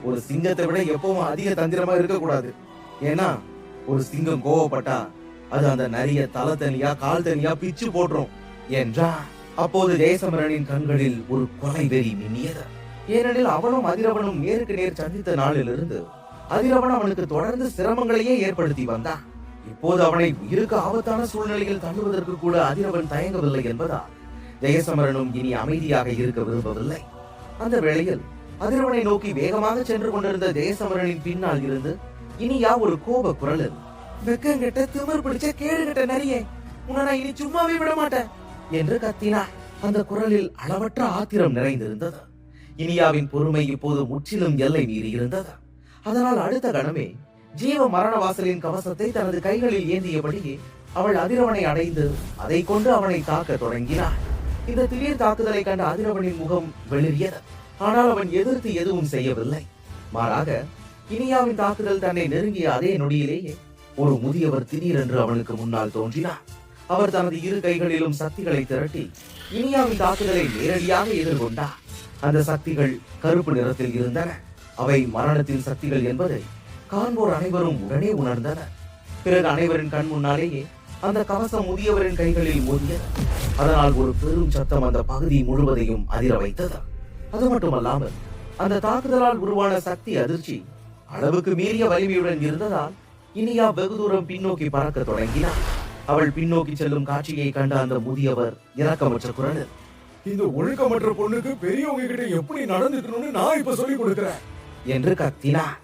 ஒரு சிங்கத்தை விட எப்பவும் அதிக தந்திரமா இருக்கக்கூடாது. ஏன்னா ஒரு சிங்கம் கோவப்பட்டா அது அந்த நரிய தலை தனியா கால் தனியா பிச்சு போட்டுரும் என்றான். அப்போது ஜெயசமரனின் கண்களில் ஒரு கொலை வெறி மின்னியது. ஏனெனில் அவனும் அதிரவனும் நேருக்கு நேர் சந்தித்த நாளிலிருந்து அதிரவன் அவனுக்கு தொடர்ந்து சிரமங்களையே ஏற்படுத்தி வந்தான். இப்போது அவனை உயிருக்கு ஆபத்தான சூழ்நிலையில் தள்ளுவதற்கு கூட அதிரவன் தயங்கவில்லை என்பதால் ஜெயசமரனும் இனி அமைதியாக இருக்க விரும்பவில்லை. அந்த வேளையில் அதிரவனை நோக்கி வேகமாக சென்று கொண்டிருந்த ஜெயசமரனின் பின்னால் இருந்து இனியா ஒரு கோப குரலில், வெக்கங்கிட்ட திமிர் பிடிச்ச கேடுகிட்ட நரியே, உன்னை நான் இனி சும்மாவே விட மாட்டேன் என்று கத்தினார். அந்த குரலில் அளவற்ற ஆத்திரம் நிறைந்திருந்தது. இனியாவின் பொறுமை இப்போது முற்றிலும் எல்லை மீறி இருந்தது. அதனால் அடுத்த கணமே ஜீவ மரண வாசலின் கவசத்தை தனது கைகளில் ஏந்தியபடியே அவள் அதிரவனை அடைந்து அதை கொண்டு அவனை தாக்க தொடங்கினாள். இந்த திடீர் தாக்குதலை கண்ட அதிரவனின் முகம் வெளிரியது. ஆனால் அவன் எதிர்த்து எதுவும் செய்யவில்லை. மாறாக இனியாவின் தாக்குதல் தன்னை நெருங்கிய அதே நொடியிலேயே ஒரு முதியவர் திடீரென்று அவனுக்கு முன்னால் தோன்றினார். அவர் தனது இரு கைகளிலும் சக்திகளை திரட்டி இனியாவின் தாக்குதலை நேரடியாக எதிர்கொண்டார். அந்த சக்திகள் கருப்பு நிறத்தில் இருந்தன. அவை மரணத்தின் சக்திகள் என்பதை காண்போர் அனைவரும் உடனே உணர்ந்தனர். பிறகு அனைவரின் கண் முன்னாலேயே அந்த கவசம் முதியவரின் கைகளில் மோதியது. அதனால் ஒரு பெரும் சத்தம் அந்த பகுதி முழுவதையும் அதிர வைத்தது. அது மட்டுமல்லாமல் அந்த தாக்குதலால் உருவான சக்தி அதிர்ச்சி அளவுக்கு மீறிய வலிமையுடன் இருந்ததால் இனியா வெகு தூரம் பின்னோக்கி பறக்க தொடங்கினார். அவள் பின்னோக்கி செல்லும் காட்சியை கண்ட அந்த முதியவர் இரக்கமற்ற குரலில், இந்த ஒழுக்கமற்ற பொண்ணுக்கு பெரியவங்க கிட்ட எப்படி நடந்துக்கணும்னு நான் இப்ப சொல்லி கொடுக்கிறேன் என்று கத்தினார்.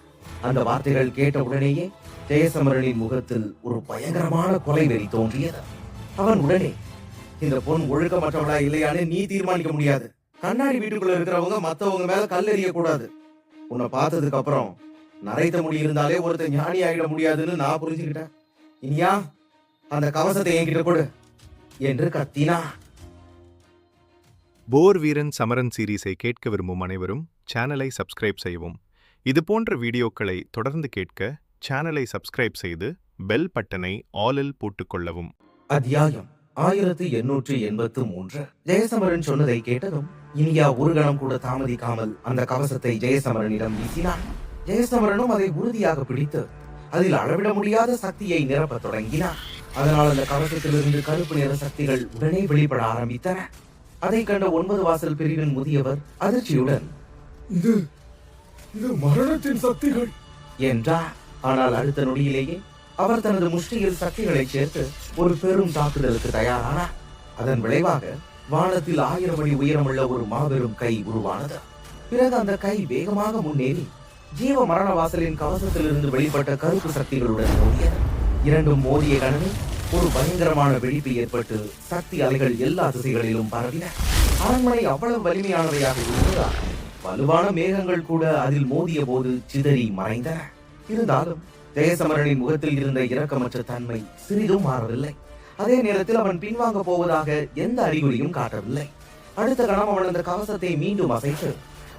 அந்த வார்த்தைகள் கேட்ட உடனேயே ஜெயசமரனின் முகத்தில் ஒரு பயங்கரமான கொலை வெறி தோன்றியது. அவன் உடனே, இந்த பொன் ஒழுக்கமற்றவளா இல்லையான்னு நீ தீர்மானிக்க முடியாது. கண்ணாடி வீட்டுக்குள்ள இருக்கிறவங்க மத்தவங்க மேல கல்லெறிய கூடாது. உன்னை பார்த்ததுக்கு அப்புறம் நரைத்த முடி இருந்தாலே ஒருத்தர் ஞானி ஆகிட முடியாதுன்னு நான் புரிஞ்சுக்கிட்டேன். இனியா, அந்த கவசத்தை என்கிட்ட கொடு என்று கத்தினா. போர் வீரன் சமரன் சீரீஸை கேட்க விரும்பும் அனைவரும் சேனலை சப்ஸ்கிரைப் செய்யவும். இது போன்ற வீடியோக்களை தொடர்ந்து கேட்க சேனலை சப்ஸ்கிரைப் செய்து பெல் பட்டனை ஆலில் போட்டுக்கொள்ளவும். அத்தியாயம் 1883. ஜெயசமரன் சொன்னதை கேட்டதும் இனியா ஒரு கணம் கூட தாமதிக்காமல் அந்த கவசத்தை ஜெயசமரனிடம் வீசினான். ஜெயசமரனும் அதை உறுதியாக பிடித்து அதில் அளவிட முடியாத சக்தியை நிரப்ப தொடங்கினார். அதனால் அந்த கவசத்திலிருந்து கருப்பு நிற சக்திகள் உடனே வெளிப்பட ஆரம்பித்தன. அதை கண்ட 9 வாசல் பிரிவின் முதியவர் அதிர்ச்சியுடன், இது மரணத்தின் சக்திகள் என்றார். ஆனால் அடுத்த நொடியிலேயே அவர் தனது முஷ்டியில் சக்திகளை சேர்த்து ஒரு பெரும் தாக்குதலுக்கு தயாரானார். அதன் விளைவாக வானத்தில் 1000 அடி உயரமுள்ள ஒரு மாபெரும் கை உருவானது. பிறகு அந்த கை வேகமாக முன்னேறி ஜீவ மரண வாசலின் கவசத்திலிருந்து வெளிப்பட்ட கருப்பு சக்திகளுடன் மோதியது. இரண்டும் மோதிய கணமே ஒரு பயங்கரமான வெடிப்பு ஏற்பட்டு சக்தி அலைகள் எல்லா திசைகளிலும் பரவின. அரண்மனை அவ்வளவு வலிமையானவையாக இருந்ததால் வலுவான மேகங்கள் கூட அதில் மோதிய போது சிதறி மறைந்தன. இருந்தாலும் ஜெயசமரனின் முகத்தில் இருந்த இரக்கமற்ற தன்மை சிறிதும் மாறவில்லை. அதே நேரத்தில் அவன் பின்வாங்க போவதாக எந்த அறிகுறியும் காட்டவில்லை. அடுத்த கணம் அவன் அந்த கவசத்தை மீண்டும் அசைத்து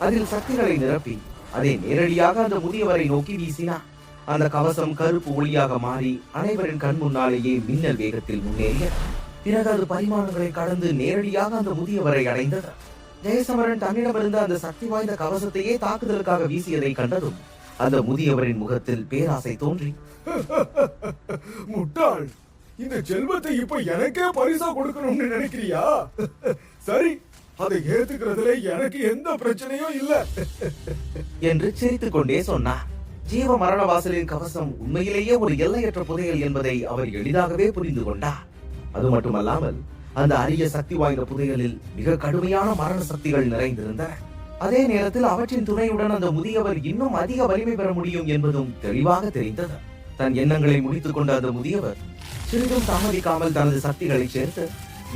அதில் சக்திகளை நிரப்பி அதை நேரடியாக அந்த முதியவரை நோக்கி வீசினான். அந்த கவசம் கருப்பு ஒளியாக மாறி அனைவரின் கண் முன்னாலேயே மின்னல் வேகத்தில் முன்னேறிய பிறகு அது பரிமாணங்களை கடந்து நேரடியாக அந்த முதியவரை அடைந்தது. ஜெயசமரன் தன்னிடமிருந்த அந்த சக்தி வாய்ந்த கவசத்தையே தாக்குதலுக்காக வீசியதை கண்டதும் அந்த முதியவரின் முகத்தில் பேராசை தோன்றி, முட்டாள், இந்த செல்வத்தை இப்ப எனக்கே பரிசா கொடுக்கணும்னு நினைக்கிறியா? சரி, அதை ஏத்துக்கிறதுல எனக்கு எந்த பிரச்சனையும் இல்ல என்று சிரித்துக் கொண்டே சொன்னார். ஜீவ மரண வாசலின் கவசம் உண்மையிலேயே ஒரு எல்லையற்ற புதையல் என்பதை அவர் எளிதாகவே புரிந்து கொண்டார். அது மட்டுமல்லாமல் அந்த அரிய சக்தி வாய்ந்த புதையலில் மிக கடுமையான மரண சக்திகள் நிறைந்திருந்தன. அதே நேரத்தில் அவற்றின் துணையுடன் அந்த முதியவர் இன்னும் அதிக வலிமை பெற முடியும் என்பதும் தெளிவாக தெரிந்தது. தன் எண்ணங்களை முடித்துக் கொண்ட அந்த முதியவர் சிறிதும் தாமதிக்காமல் தனது சக்திகளை சேர்த்து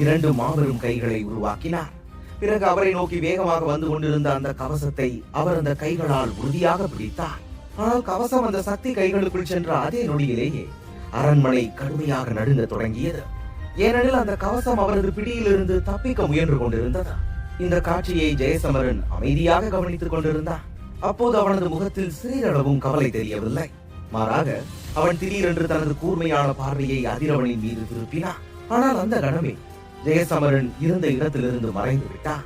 2 மாபெரும் கைகளை உருவாக்கினார். பிறகு அவரை நோக்கி வேகமாக வந்து கொண்டிருந்த அந்த கவசத்தை அவர் அந்த கைகளால் உறுதியாக பிடித்தார். ஆனால் கவசம் அந்த சக்தி கைகளுக்குள் சென்ற அதே நொடியிலேயே அரண்மனை கடுமையாக நடுங்க தொடங்கியது. ஏனெனில் அந்த கவசம் அவரது பிடியிலிருந்து தப்பிக்க முயன்று கொண்டிருந்தது. இந்த காட்சியை ஜெயசமரன் அமைதியாக கவனித்துக் கொண்டிருந்தான். அப்போது அவனது முகத்தில் சிறிதளவும் கவலை தெரியவில்லை. மாறாக அவன் திடீரென்று தனது கூர்மையான பார்வையை அதிரவனின் மீது திருப்பினான். ஆனால் அந்த கணமே ஜெயசமரன் இருந்த இடத்திலிருந்து மறைந்து விட்டான்.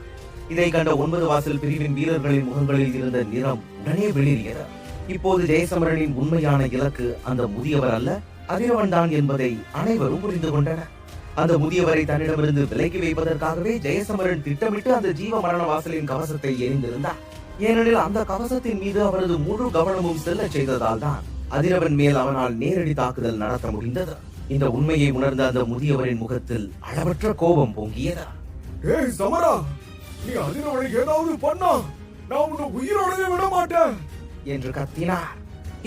இதை கண்ட 9 வாசல் பிரிவின் வீரர்களின் முகங்களில் இருந்த நிறம் உடனே வெளியேறியது. இப்போது ஜெயசமரனின் உண்மையான இலக்கு அந்த முதியவர் அல்ல, அதிரவன் தான் என்பதை அனைவரும் புரிந்து கொண்டனர். அந்த முதியவரை தன்னிடமிருந்து விலக்கி வைப்பதற்காகவே ஜெயசமரன் திட்டமிட்டு அந்த ஜீவ மரண வாசலின் கவசத்தை எரிந்திருந்தார். ஏனெனில் அந்த கவசத்தின் மீது அவரது முழு கவனமும் செல்ல செய்ததால் தான் அதிரவன் மேல் அவனால் நேரடி தாக்குதல் நடத்த முடிந்தது. இந்த உண்மையை உணர்ந்த அந்த முதியவரின் முகத்தில் அளவற்ற கோபம் பொங்கியது. ஏய் சமரா, நீ அதிரவனை ஏதாவது பண்ணா நான் உன்னை உயிரோடவே விட மாட்டேன் என்று கத்தினார்.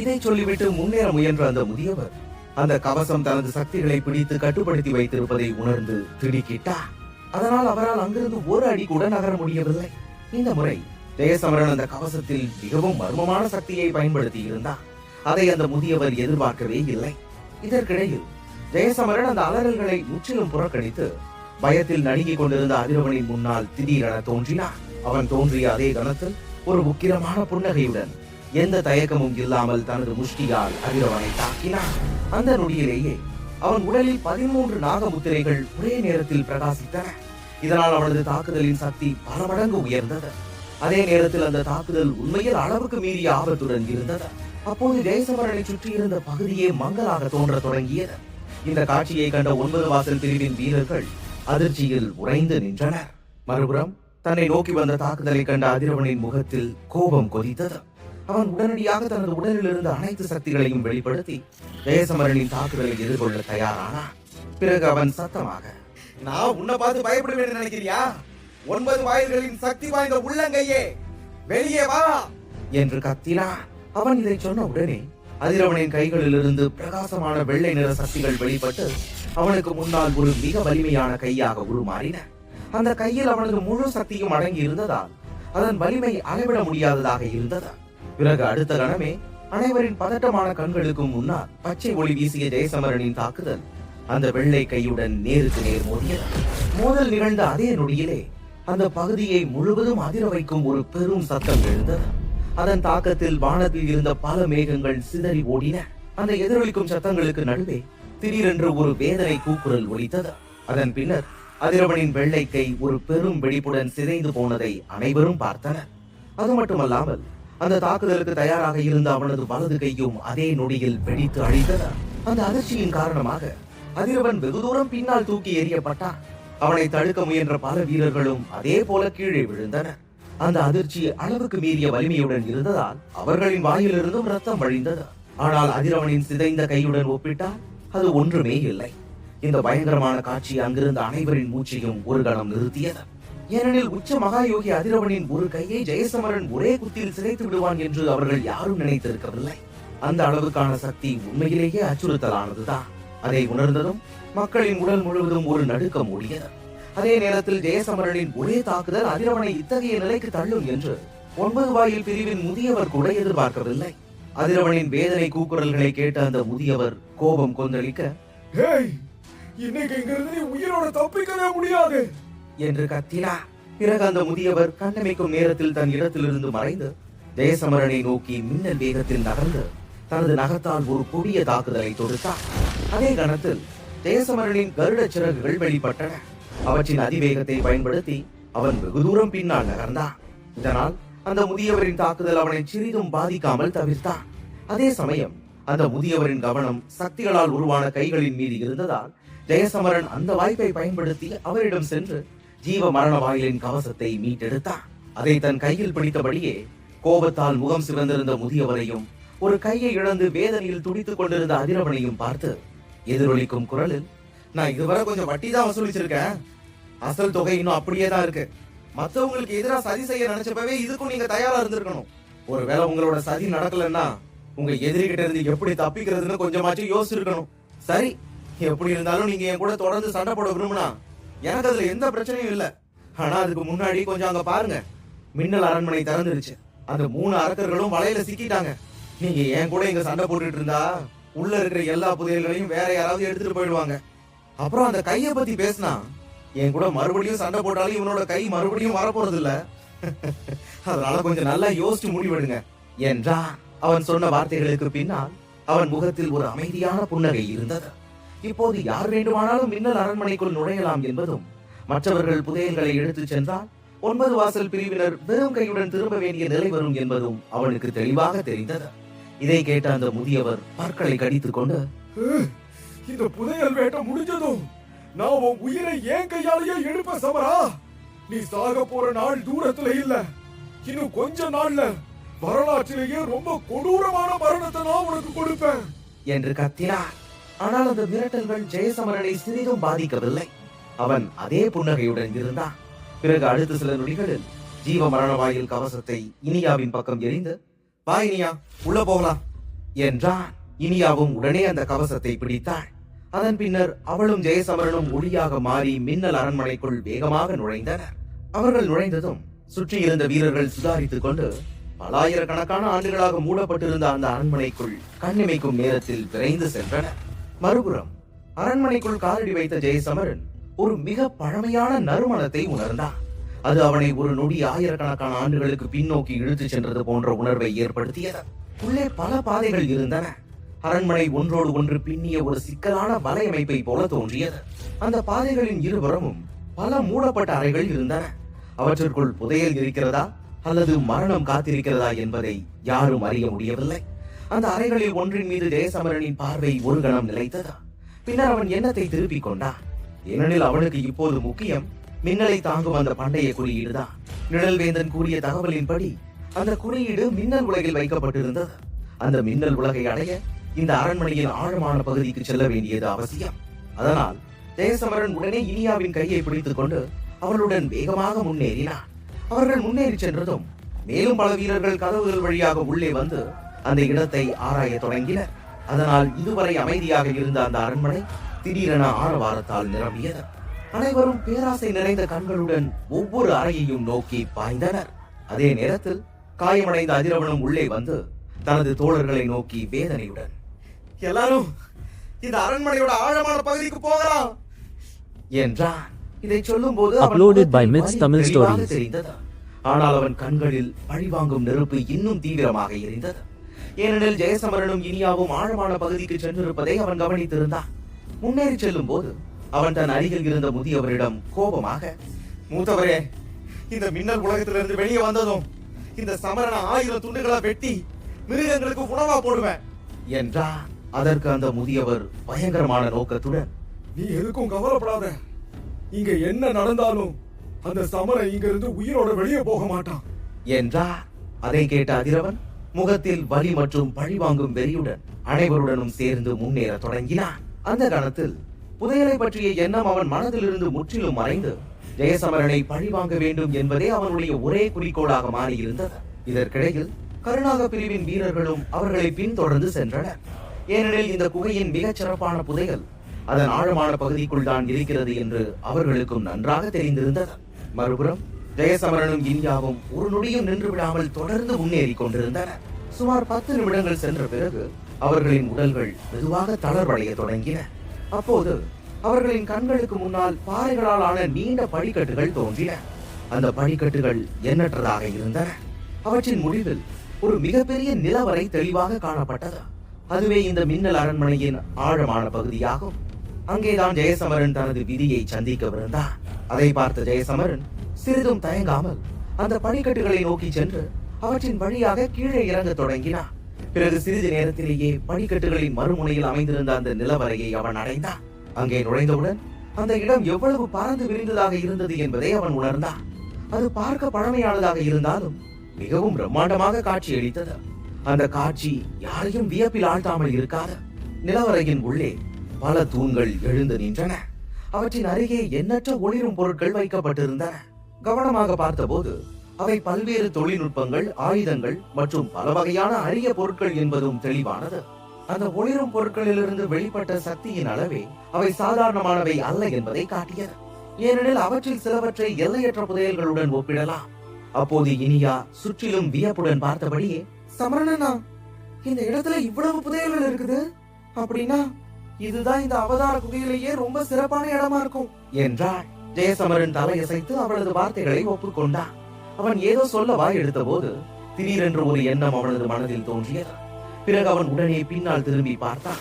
இதை சொல்லிவிட்டு முன்னேற முயன்ற அந்த முதியவர் அந்த கவசம் தனது சக்திகளை பிடித்து கட்டுப்படுத்தி வைத்திருப்பதை உணர்ந்து திடுக்கிட்டார். அதனால் அவரால் அங்கிருந்து ஒரு அடி கூட நகர முடியவில்லை. இந்த முறை ஜெயசமரன் அந்த கவசத்தில் மிகவும் மர்மமான சக்தியை பயன்படுத்தி இருந்தார். அதை அந்த முதியவர் எதிர்பார்க்கவே இல்லை. இதற்கிடையில் ஜெயசமரன் அந்த அலறல்களை முற்றிலும் புறக்கணித்து பயத்தில் நடுங்கிக் கொண்டிருந்த அதிரவனின் முன்னால் திடீரென தோன்றினார். அவன் தோன்றிய அதே கணத்தில் ஒரு உக்கிரமான புன்னகையுடன் எந்த தயக்கமும் இல்லாமல் தனது முஷ்டியால் அதிரவனை தாக்கினான். அந்த நொடியிலேயே அவன் உடலில் 13 நாகமுத்திரைகள் ஒரே நேரத்தில் பிரகாசித்தன. இதனால் அவனது தாக்குதலின் சக்தி பல மடங்கு உயர்ந்தது. அதே நேரத்தில் அந்த தாக்குதல் உண்மையில் அளவுக்கு மீறிய ஆபத்துடன் இருந்தது. அப்போது ஜெயசமரனை சுற்றி இருந்த பகுதியே மங்கலாக தோன்ற தொடங்கியது. இந்த காட்சியை கண்ட 9 வாசல் பிரிவின் வீரர்கள் அதிர்ச்சியில் உறைந்து நின்றனர். மறுபுறம் தன்னை நோக்கி வந்த தாக்குதலை கண்ட அதிரவனின் முகத்தில் கோபம் கொதித்தது. அவன் உடனடியாக தனது உடலில் இருந்த அனைத்து சக்திகளையும் வெளிப்படுத்தி ஜெயசமரனின் தாக்குதலை எதிர்கொள்ள தயாரானான். பிறகு அவன் சத்தமாக, நான் உன்னை பார்த்து பயப்படுவேன்னு நினைக்கிறியா? 9 வாயில்களின் சக்தி வாய்ந்த உள்ளங்கையே, வெளியே வா என்று கத்தினான். அவன் இதை சொன்ன உடனே அதிரவனின் கைகளில் இருந்து பிரகாசமான வெள்ளை நிற சக்திகள் வெளிப்பட்டு அவனுக்கு முன்னால் ஒரு மிக வலிமையான கையாக உருமாறின. அந்த கையில் அவனது முழு சக்தியும் அடங்கி இருந்ததால் அதன் வலிமை அளவிட முடியாததாக இருந்தது. பிறகு அடுத்த கணமே அனைவரின் பதட்டமான கண்களுக்கும் முன்னால் பச்சை ஒளி வீசிய ஜெயசமரனின் தாக்குதல் அந்த வெள்ளை கையுடன் நேருக்கு நேர் மோதியது. மோதல் நிகழ்ந்த அதே நொடியிலே அந்த பகுதியை முழுவதும் அதிர வைக்கும் ஒரு பெரும் சத்தம் எழுந்தது. அதன் தாக்கத்தில் வானத்தில் இருந்த பல மேகங்கள் சிதறி ஓடின. அந்த எதிரொலிக்கும் சத்தங்களுக்கு நடுவே திடீரென்று ஒரு வேதனை கூக்குரல் ஒலித்தது. அதன் பின்னர் அதிரவனின் வெள்ளை கை ஒரு பெரும் வெடிப்புடன் சிதைந்து போனதை அனைவரும் பார்த்தனர். அது மட்டுமல்லாமல் அந்த தாக்குதலுக்கு தயாராக இருந்த அவனது வலது கையும் அதே நொடியில் வெடித்து அழித்தது. அந்த அதிர்ச்சியின் காரணமாக அதிரவன் வெகு தூரம் பின்னால் தூக்கி எறியப்பட்டான். அவனை தடுக்க முயன்ற பல வீரர்களும் அதே போல கீழே விழுந்தனர். அந்த அதிர்ச்சி அளவுக்கு மீறிய வலிமையுடன் இருந்ததால் அவர்களின் வாயிலிருந்தும் ரத்தம் வழிந்தது. ஆனால் அதிரவனின் சிதைந்த கையுடன் ஒப்பிட்டால் அது ஒன்றுமே இல்லை. இந்த பயங்கரமான காட்சி அங்கிருந்த அனைவரின் மூச்சையும் ஒரு கணம் நிறுத்தியது. ஏனெனில் உச்ச மகாயோகி அதிரவனின் ஒரு கையை ஜெயசமரன் ஒரே குத்தில் சிதைத்து விடுவான் என்று அவர்கள் யாரும் நினைத்திருக்கவில்லை. அந்த அளவுக்கான சக்தி உண்மையிலேயே அச்சுறுத்தலானதுதான். அதை உணர்ந்ததும் மக்களின் உடல் முழுவதும் ஒரு நடுக்கம் ஓடியது. அதே நேரத்தில் ஜெயசமரனின் ஒரே தாக்குதல் அதிரவனை இத்தகைய நிலைக்கு தள்ளும் என்று 9 வாயில் பிரிவின் முதியவர் கூட எதிர்பார்க்கவில்லை. அதிரவனின் வேதனை கூக்குரல்களை கேட்ட அந்த முதியவர் கோபம் கொந்தளிக்க, இன்னைக்கு இங்கிருந்து நீ உயிரோட தப்பிக்கவே முடியாது என்று கத்தினார். பிறகு அந்த முதியவர் கண்ணமைக்கும் நேரத்தில் தன் இடத்திலிருந்து மறைந்து ஜெயசமரனை நோக்கி மின்னல் வேகத்தில் நகர்ந்து தனது நகத்தால் ஒரு கொடிய தாக்குதலை தொடுத்தார். அதே கணத்தில் ஜெயசமரனின் கருட சிறகுகள் வெளிப்பட்டன. அவற்றின் அதிவேகத்தை பயன்படுத்தி அவன் வெகு தூரம் பின்னால் நகர்ந்தான். இதனால் அந்த முதியவரின் தாக்குதல் அவனை சிறிதும் பாதிக்காமல் தவிர்த்தான். அதே சமயம் அந்த முதியவரின் கவனம் சக்திகளால் உருவான கைகளின் மீது இருந்ததால் ஜெயசமரன் அந்த வாய்ப்பை பயன்படுத்தி அவரிடம் சென்று ஜீவ மரண வாயிலின் கவசத்தை மீட்டெடுத்தான். அதை தன் கையில் பிடித்தபடியே கோபத்தால் முகம் சிவந்திருந்த முதியவரையும் ஒரு கையை இழந்து வேதனையில் துடித்துக் கொண்டிருந்த அதிரவனையும் பார்த்து எதிரொலிக்கும் குரலில், நான் இதுவரை கொஞ்சம் வட்டி தான் வசூலிச்சிருக்கேன். அசல் தொகை இன்னும் அப்படியே தான் இருக்கு. மற்றவங்களுக்கு எதிராக சதி செய்ய நினைச்சப்பவே இதுக்கும் நீங்க தயாரா இருந்திருக்கணும். ஒருவேளை உங்களோட சதி நடக்கலன்னா உங்க எதிரிகிட்ட இருந்து எப்படி தப்பிக்கிறதுன்னு கொஞ்சமாச்சும் யோசிச்சிருக்கணும். சரி, எப்படி இருந்தாலும் நீங்க என் கூட தொடர்ந்து சண்டை போட விரும்பினா எனக்கு அதுல எந்த பிரச்சனையும் இல்ல. ஆனா அதுக்கு முன்னாடி கொஞ்சம் அங்க பாருங்க, மின்னல் அரண்மனை திறந்துருச்சு. அந்த 3 அரக்கர்களும் வலையில சிக்கிட்டாங்க. நீங்க என் கூட இங்க சண்டை போட்டுட்டு இருந்தா உள்ள இருக்கிற எல்லா புதையல்களையும் வேற யாராவது எடுத்துட்டு போயிடுவாங்க. அப்புறம் அந்த கைய பத்தி பேசினா என் கூட மறுபடியும் சண்டை போட்டாலும் இவனோட கை மறுபடியும் வரப்போறது இல்ல. அதனால கொஞ்சம் நல்லா யோசிச்சு முடிவெடுங்க என்றான். அவன் சொன்ன வார்த்தைகளுக்கு பின்னால் அவன் முகத்தில் ஒரு அமைதியான புன்னகை இருந்தது. இப்போது யார் வேண்டுமானாலும் மின்னல் அரண்மனைக்குள் நுழையலாம் என்பதும் மற்றவர்கள் புதையல்களை எடுத்துச் சென்றால் 9 வாசல் பிரிவினர் வெறும் கையுடன் திரும்ப வேண்டிய நிலை வரும் என்பதும் அவனுக்கு தெளிவாக தெரிந்தது. இதை கேட்ட அந்த முதியவர் பற்களை கடித்துக் கொண்டு, இந்த புதையல் வேட்டை முடிஞ்சதும் நான் உன் உயிரை ஏன் கையாலேயே எடுப்ப சமரா. நீ சாக போற நாள் தூரத்துல இல்ல, இன்னும் கொஞ்ச நாள்ல வரலாற்றிலேயே ரொம்ப கொடூரமான மரணத்தை நான் உனக்கு கொடுப்பேன் என்று கத்தினார். ஆனால் அந்த மிரட்டல்கள் ஜெயசமரனை சிறிதும் பாதிக்கவில்லை. அவன் அதே புன்னகையுடன் இருந்தான். பிறகு அடுத்த சில நொடிகளில் ஜீவ மரண வாயில் கவசத்தை இனியாவின் பக்கம் எறிந்து, வா இனியா, உள்ள போகலாம் என்றான். இனியாவும் உடனே அந்த கவசத்தை பிடித்தாள். அதன் பின்னர் அவளும் ஜெயசமரனும் ஒளியாக மாறி மின்னல் அரண்மனைக்குள் வேகமாக நுழைந்தனர். அவர்கள் நுழைந்ததும் சுற்றி இருந்த வீரர்கள் சுதாரித்துக் கொண்டு பலாயிரக்கணக்கான ஆண்டுகளாக மூடப்பட்டிருந்த அந்த அரண்மனைக்குள் கண்ணிமைக்கும் நேரத்தில் விரைந்து சென்றனர். மறுபுறம் அரண்மனைக்குள் காலடி வைத்த ஜெயசமரன் ஒரு மிக பழமையான நறுமணத்தை உணர்ந்தான். அது அவனை ஒரு நொடி ஆயிரக்கணக்கான ஆண்டுகளுக்கு பின்னோக்கி இழுத்துச் சென்றது போன்ற உணர்வை ஏற்படுத்தியது. உள்ளே பல பாதைகள் இருந்தன. அரண்மனை ஒன்றோடு ஒன்று பின்னிய ஒரு சிக்கலான வலையமைப்பை போல தோன்றியது. அந்த பாதைகளின் இருபுறமும் பல மூடப்பட்ட அறைகள் இருந்தன. அவற்றிற்குள் புதையல் இருக்கிறதா அல்லது மரணம் காத்திருக்கிறதா என்பதை யாரும் அறிய முடியவில்லை. அந்த அறைகளில் ஒன்றின் மீது ஜெயசமரனின் பார்வை ஒரு கணம் நிலைத்தது. பின்னர் அவன் எண்ணத்தை திருப்பிக் கொண்டான். ஏனெனில் அவனுக்கு இப்போது முக்கியம் மின்னலை தாங்கும் அந்த பண்டைய குறியீடுதான். நிழல்வேந்தன் கூறிய தகவலின்படி அந்த குறியீடு மின்னல் உலகில் வைக்கப்பட்டிருந்தது. அந்த மின்னல் உலகை அடைய இந்த அரண்மனையின் ஆழமான பகுதிக்கு செல்ல வேண்டியது அவசியம். அதனால் ஜெயசமரன் உடனே இனியாவின் கையை பிடித்துக் கொண்டு அவளுடன் வேகமாக முன்னேறினான். அவர்கள் முன்னேறி சென்றதும் மேலும் பல வீரர்கள் கதவுகள் வழியாக உள்ளே வந்து அந்த இடத்தை ஆராய தொடங்கினர். அதனால் இதுவரை அமைதியாக இருந்த அந்த அரண்மனை திடீரென ஆரவாரத்தால் நிரம்பியது. அனைவரும் பேராசை நிறைந்த கண்களுடன் ஒவ்வொரு அறையையும் நோக்கி பாய்ந்தனர். அதே நேரத்தில் காயமடைந்த அதிரவனும் உள்ளே வந்து தனது தோழர்களை நோக்கி வேதனையுடன், எல்லாரும் இந்த அரண்மனையோட ஆழமான பகுதிக்கு போகலாம் என்றான். இதை சொல்லும் போது தெரிந்தது. ஆனால் அவன் கண்களில் பழிவாங்கும் நெருப்பு இன்னும் தீவிரமாக எரிந்தது. ஏனெனில் ஜெயசமரனும் இனியாவும் ஆழமான பகுதிக்கு சென்றிருப்பதை அவன் கவனித்திருந்தான். முன்னேறி செல்லும் போது அவன் தன் அருகில் இருந்த முதியவரிடம் கோபமாக, மூத்தவரே, இந்த மின்னல் உலகத்திலிருந்து வெளியே வந்ததும் இந்த சமரனை 1000 துண்டுகளா வெட்டி மிருகங்களுக்கு உணவா போடுவேன் என்றான். அதற்கு அந்த முதியவர் பயங்கரமான நோக்கத்துடன், நீ எதுக்கும் கவலைப்படாத, இங்க என்ன நடந்தாலும் அந்த சமரன் இங்க இருந்து உயிரோட வெளியே போக மாட்டான் என்றார். அதை கேட்ட அதிரவன் முகத்தில் வலி மற்றும் பழிவாங்கும் வெறியுடன் அனைவருடனும் சேர்ந்து முன்னேற தொடங்கினான். அந்த கணத்தில் புதையலை பற்றிய எண்ணம் அவன் மனதிலிருந்து முற்றிலும் மறைந்து ஜெயசமரனை பழிவாங்க வேண்டும் என்பதே அவனுடைய ஒரே குறிக்கோளாக மாறியிருந்தது. இதற்கிடையில் கருணாக பிரிவின் வீரர்களும் அவர்களை பின்தொடர்ந்து சென்றனர். ஏனெனில் இந்த குகையின் மிகச் சிறப்பான புதையல் அதன் ஆழமான பகுதிக்குள் தான் இருக்கிறது என்று அவர்களுக்கும் நன்றாக தெரிந்திருந்தது. மறுபுறம் ஜெயசமரனும் இனியாவும் ஒரு நொடியும் நின்று விடாமல் தொடர்ந்து முன்னேறி கொண்டிருந்தனர். சுமார் 10 நிமிடங்கள் சென்ற பிறகு அவர்களின் உடல்கள் மெதுவாக தளர்வடைய தொடங்கின. அப்போது அவர்களின் கண்களுக்கு முன்னால் பாறைகளால் ஆன நீண்ட படிக்கட்டுகள் தோன்றின. அந்த படிக்கட்டுகள் எண்ணற்றதாக இருந்தன. அவற்றின் முடிவில் ஒரு மிகப்பெரிய நிலவரை தெளிவாக காணப்பட்டது. அதுவே இந்த மின்னல் அரண்மனையின் ஆழமான பகுதியாகும். அங்கேதான் ஜெயசமரன் தனது விதியை சந்திக்கவிருந்தார். அதை பார்த்த ஜெயசமரன் சிறிதும் தயங்காமல் அந்த படிக்கட்டுகளை நோக்கி சென்று அவற்றின் வழியாக கீழே இறங்க தொடங்கினார். பிறகு சிறிது நேரத்திலேயே படிக்கட்டுகளின் மறுமுனையில் அமைந்திருந்த அந்த நிலவரையை அவன் அடைந்தான். அங்கே நுழைந்தவுடன் அந்த இடம் எவ்வளவு பறந்து விரிந்ததாக இருந்தது என்பதை அவன் உணர்ந்தான். அது பார்க்க பழமையானதாக இருந்தாலும் மிகவும் பிரம்மாண்டமாக காட்சியளித்தது. அந்த காட்சி யாரையும் வியப்பில் ஆழ்த்தாமல் இருக்காது. நிலவரையின் உள்ளே பல தூண்கள் எழுந்து நின்றன. அவற்றின் அருகே எண்ணற்ற ஒளிரும் பொருட்கள் வைக்கப்பட்டிருந்தன. கவனமாக பார்த்தபோது அவை பல்வேறு தொழில்நுட்பங்கள், ஆயுதங்கள் மற்றும் பல வகையான அரிய பொருட்கள் என்பதும் தெளிவானது. அந்த ஒளிரும் பொருட்களிலிருந்து வெளிப்பட்ட சக்தியின் அளவே அவை சாதாரணமானவை அல்ல என்பதை காட்டியது. ஏனெனில் அவற்றில் சிலவற்றை எல்லையற்ற புதையல்களுடன் ஒப்பிடலாம். அப்போது இனியா சுற்றிலும் வியப்புடன் பார்த்தபடியே, சமரணனா, இந்த இடத்துல இவ்வளவு புதையல்கள் இருக்குது அப்படின்னா இதுதான் இந்த அவதார குகையிலேயே ரொம்ப சிறப்பான இடமா இருக்கும் என்றாள். ஜெயசமரன் தலையசைத்து அவளது வார்த்தைகளை ஒப்புக்கொண்டான். அவன் ஏதோ சொல்ல வாய் எடுத்த போது திடீரென்று ஒரு எண்ணம் அவனது மனதில் தோன்றியது. பிறகு அவன் உடனே பின்னால் திரும்பி பார்த்தான்.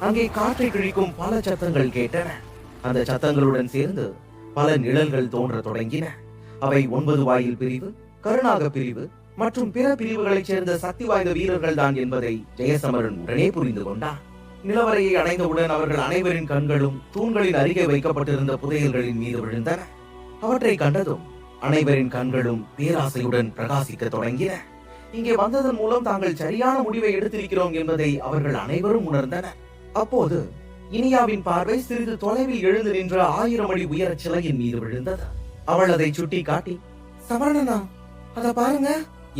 அங்கே காற்றை கிழிக்கும் பல சத்தங்கள் கேட்டன. அந்த சத்தங்களுடன் சேர்ந்து பல நிழல்கள் தோன்ற தொடங்கின. அவை 9 வாயில் பிரிவு, கருணாக பிரிவு மற்றும் பிற பிரிவுகளைச் சேர்ந்த சக்தி வாய்ந்த வீரர்கள் தான் என்பதை ஜெயசமரன் உடனே புரிந்து கொண்டான். நிலவரையை அடைந்தவுடன் அவர்கள் அனைவரின் கண்களும் தூண்களின் அருகே வைக்கப்பட்டிருந்த புதையல்களின் மீது விழுந்தன. அவற்றை கண்டதும் அனைவரின் கண்களும் பேராசையுடன் பிரகாசிக்க தொடங்கின. இங்கே வந்ததன் மூலம் தாங்கள் சரியான முடிவை எடுத்திருக்கிறோம் என்பதை அவர்கள் அனைவரும் உணர்ந்தனர். அப்போது இனியாவின் பார்வை சிறிது தொலைவில் எழுந்து நின்ற 1000 அடி உயர சிலையின் மீது விழுந்தது. அவள் அதை சுட்டி காட்டி, சமரணனா, அத பாருங்க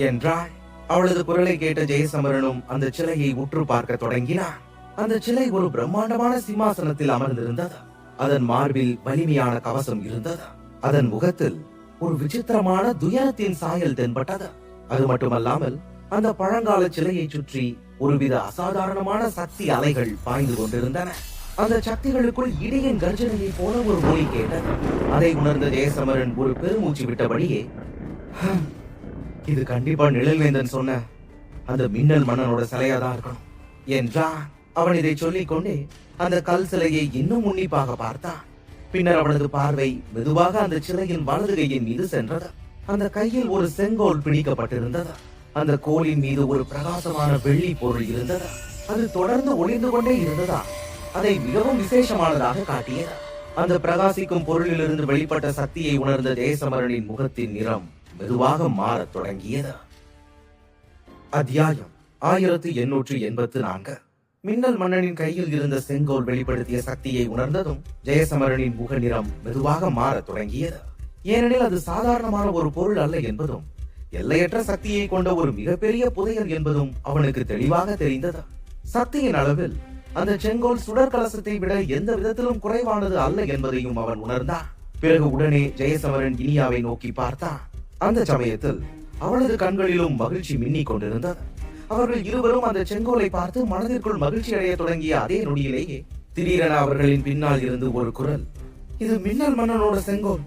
என்றாள். அவளது குரலை கேட்ட ஜெயசமரனும் அந்த சிலையை உற்று பார்க்க தொடங்கினான். அந்த சிலை ஒரு பிரம்மாண்டமான சிம்மாசனத்தில் அமர்ந்திருந்தது. அதன் மார்பில் வலிமையான கவசம் இருந்தது. அதன் முகத்தில் ஒரு விசித்திரமான துயரத்தின் சாயல் தென்பட்டது. அது மட்டுமல்லாமல் அந்த பழங்கால சிலையை சுற்றி ஒருவித அசாதாரணமான சக்தி அலைகள் பாய்ந்து கொண்டிருந்தன. அந்த சக்திகளுக்குள் இடியின் கர்ஜனையை போல ஒரு ஒலி கேட்டது. அதை உணர்ந்த ஜெயசமரன் ஒரு பெருமூச்சு விட்டபடியே, இது கண்டிப்பா நிழல்வேந்தன் சொன்ன அந்த மின்னல் மன்னனோட சிலையாதான் இருக்கணும் என்றான். அவன் இதை சொல்லிக் கொண்டே அந்த கல் சிலையை இன்னும் உன்னிப்பாக பார்த்தான். பின்னர் அவனது பார்வை மெதுவாக அந்த சிலையின் வலது கையின் மீது சென்றது. அந்த கையில் ஒரு செங்கோல் பிடிக்கப்பட்டிருந்தது. அந்த கோலின் மீது ஒரு பிரகாசமான வெள்ளி பொருள் இருந்தது. அது தொடர்ந்து ஒளிந்து கொண்டே இருந்ததா அதை மிகவும் விசேஷமானதாக காட்டியது. அந்த பிரகாசிக்கும் பொருளிலிருந்து வெளிப்பட்ட சக்தியை உணர்ந்த ஜெயசமரனின் முகத்தின் நிறம் மெதுவாக மாறத் தொடங்கியது. அத்தியாயம் 1884. மின்னல் மன்னனின் கையில் இருந்த செங்கோல் வெளிப்படுத்திய சக்தியை உணர்ந்ததும் ஜெயசமரனின் முக நிறம் மெதுவாக மாறத் தொடங்கியது. ஏனெனில் அது சாதாரணமான ஒரு பொருள் அல்ல என்பதும் எல்லையற்ற சக்தியை கொண்ட ஒரு மிகப்பெரிய புதையல் என்பதும் அவனுக்கு தெளிவாக தெரிந்தது. சக்தியின் அளவில் அந்த செங்கோல் சுடர் கலசத்தை விட எந்த விதத்திலும் குறைவானது அல்ல என்பதையும் அவன் உணர்ந்தான். பிறகு உடனே ஜெயசமரன் இனியாவை நோக்கி பார்த்தான். அந்த சமயத்தில் அவளது கண்களிலும் மகிழ்ச்சி மின்னிக் கொண்டிருந்தது. அவர்கள் இருவரும் அந்த செங்கோலை பார்த்து மனதிற்குள் மகிழ்ச்சி அடைய தொடங்கிய அதே நொடியிலேயே திடீரென அவர்களின் பின்னால் இருந்து ஒரு குரல், இது மின்னல் மன்னனோட செங்கோல்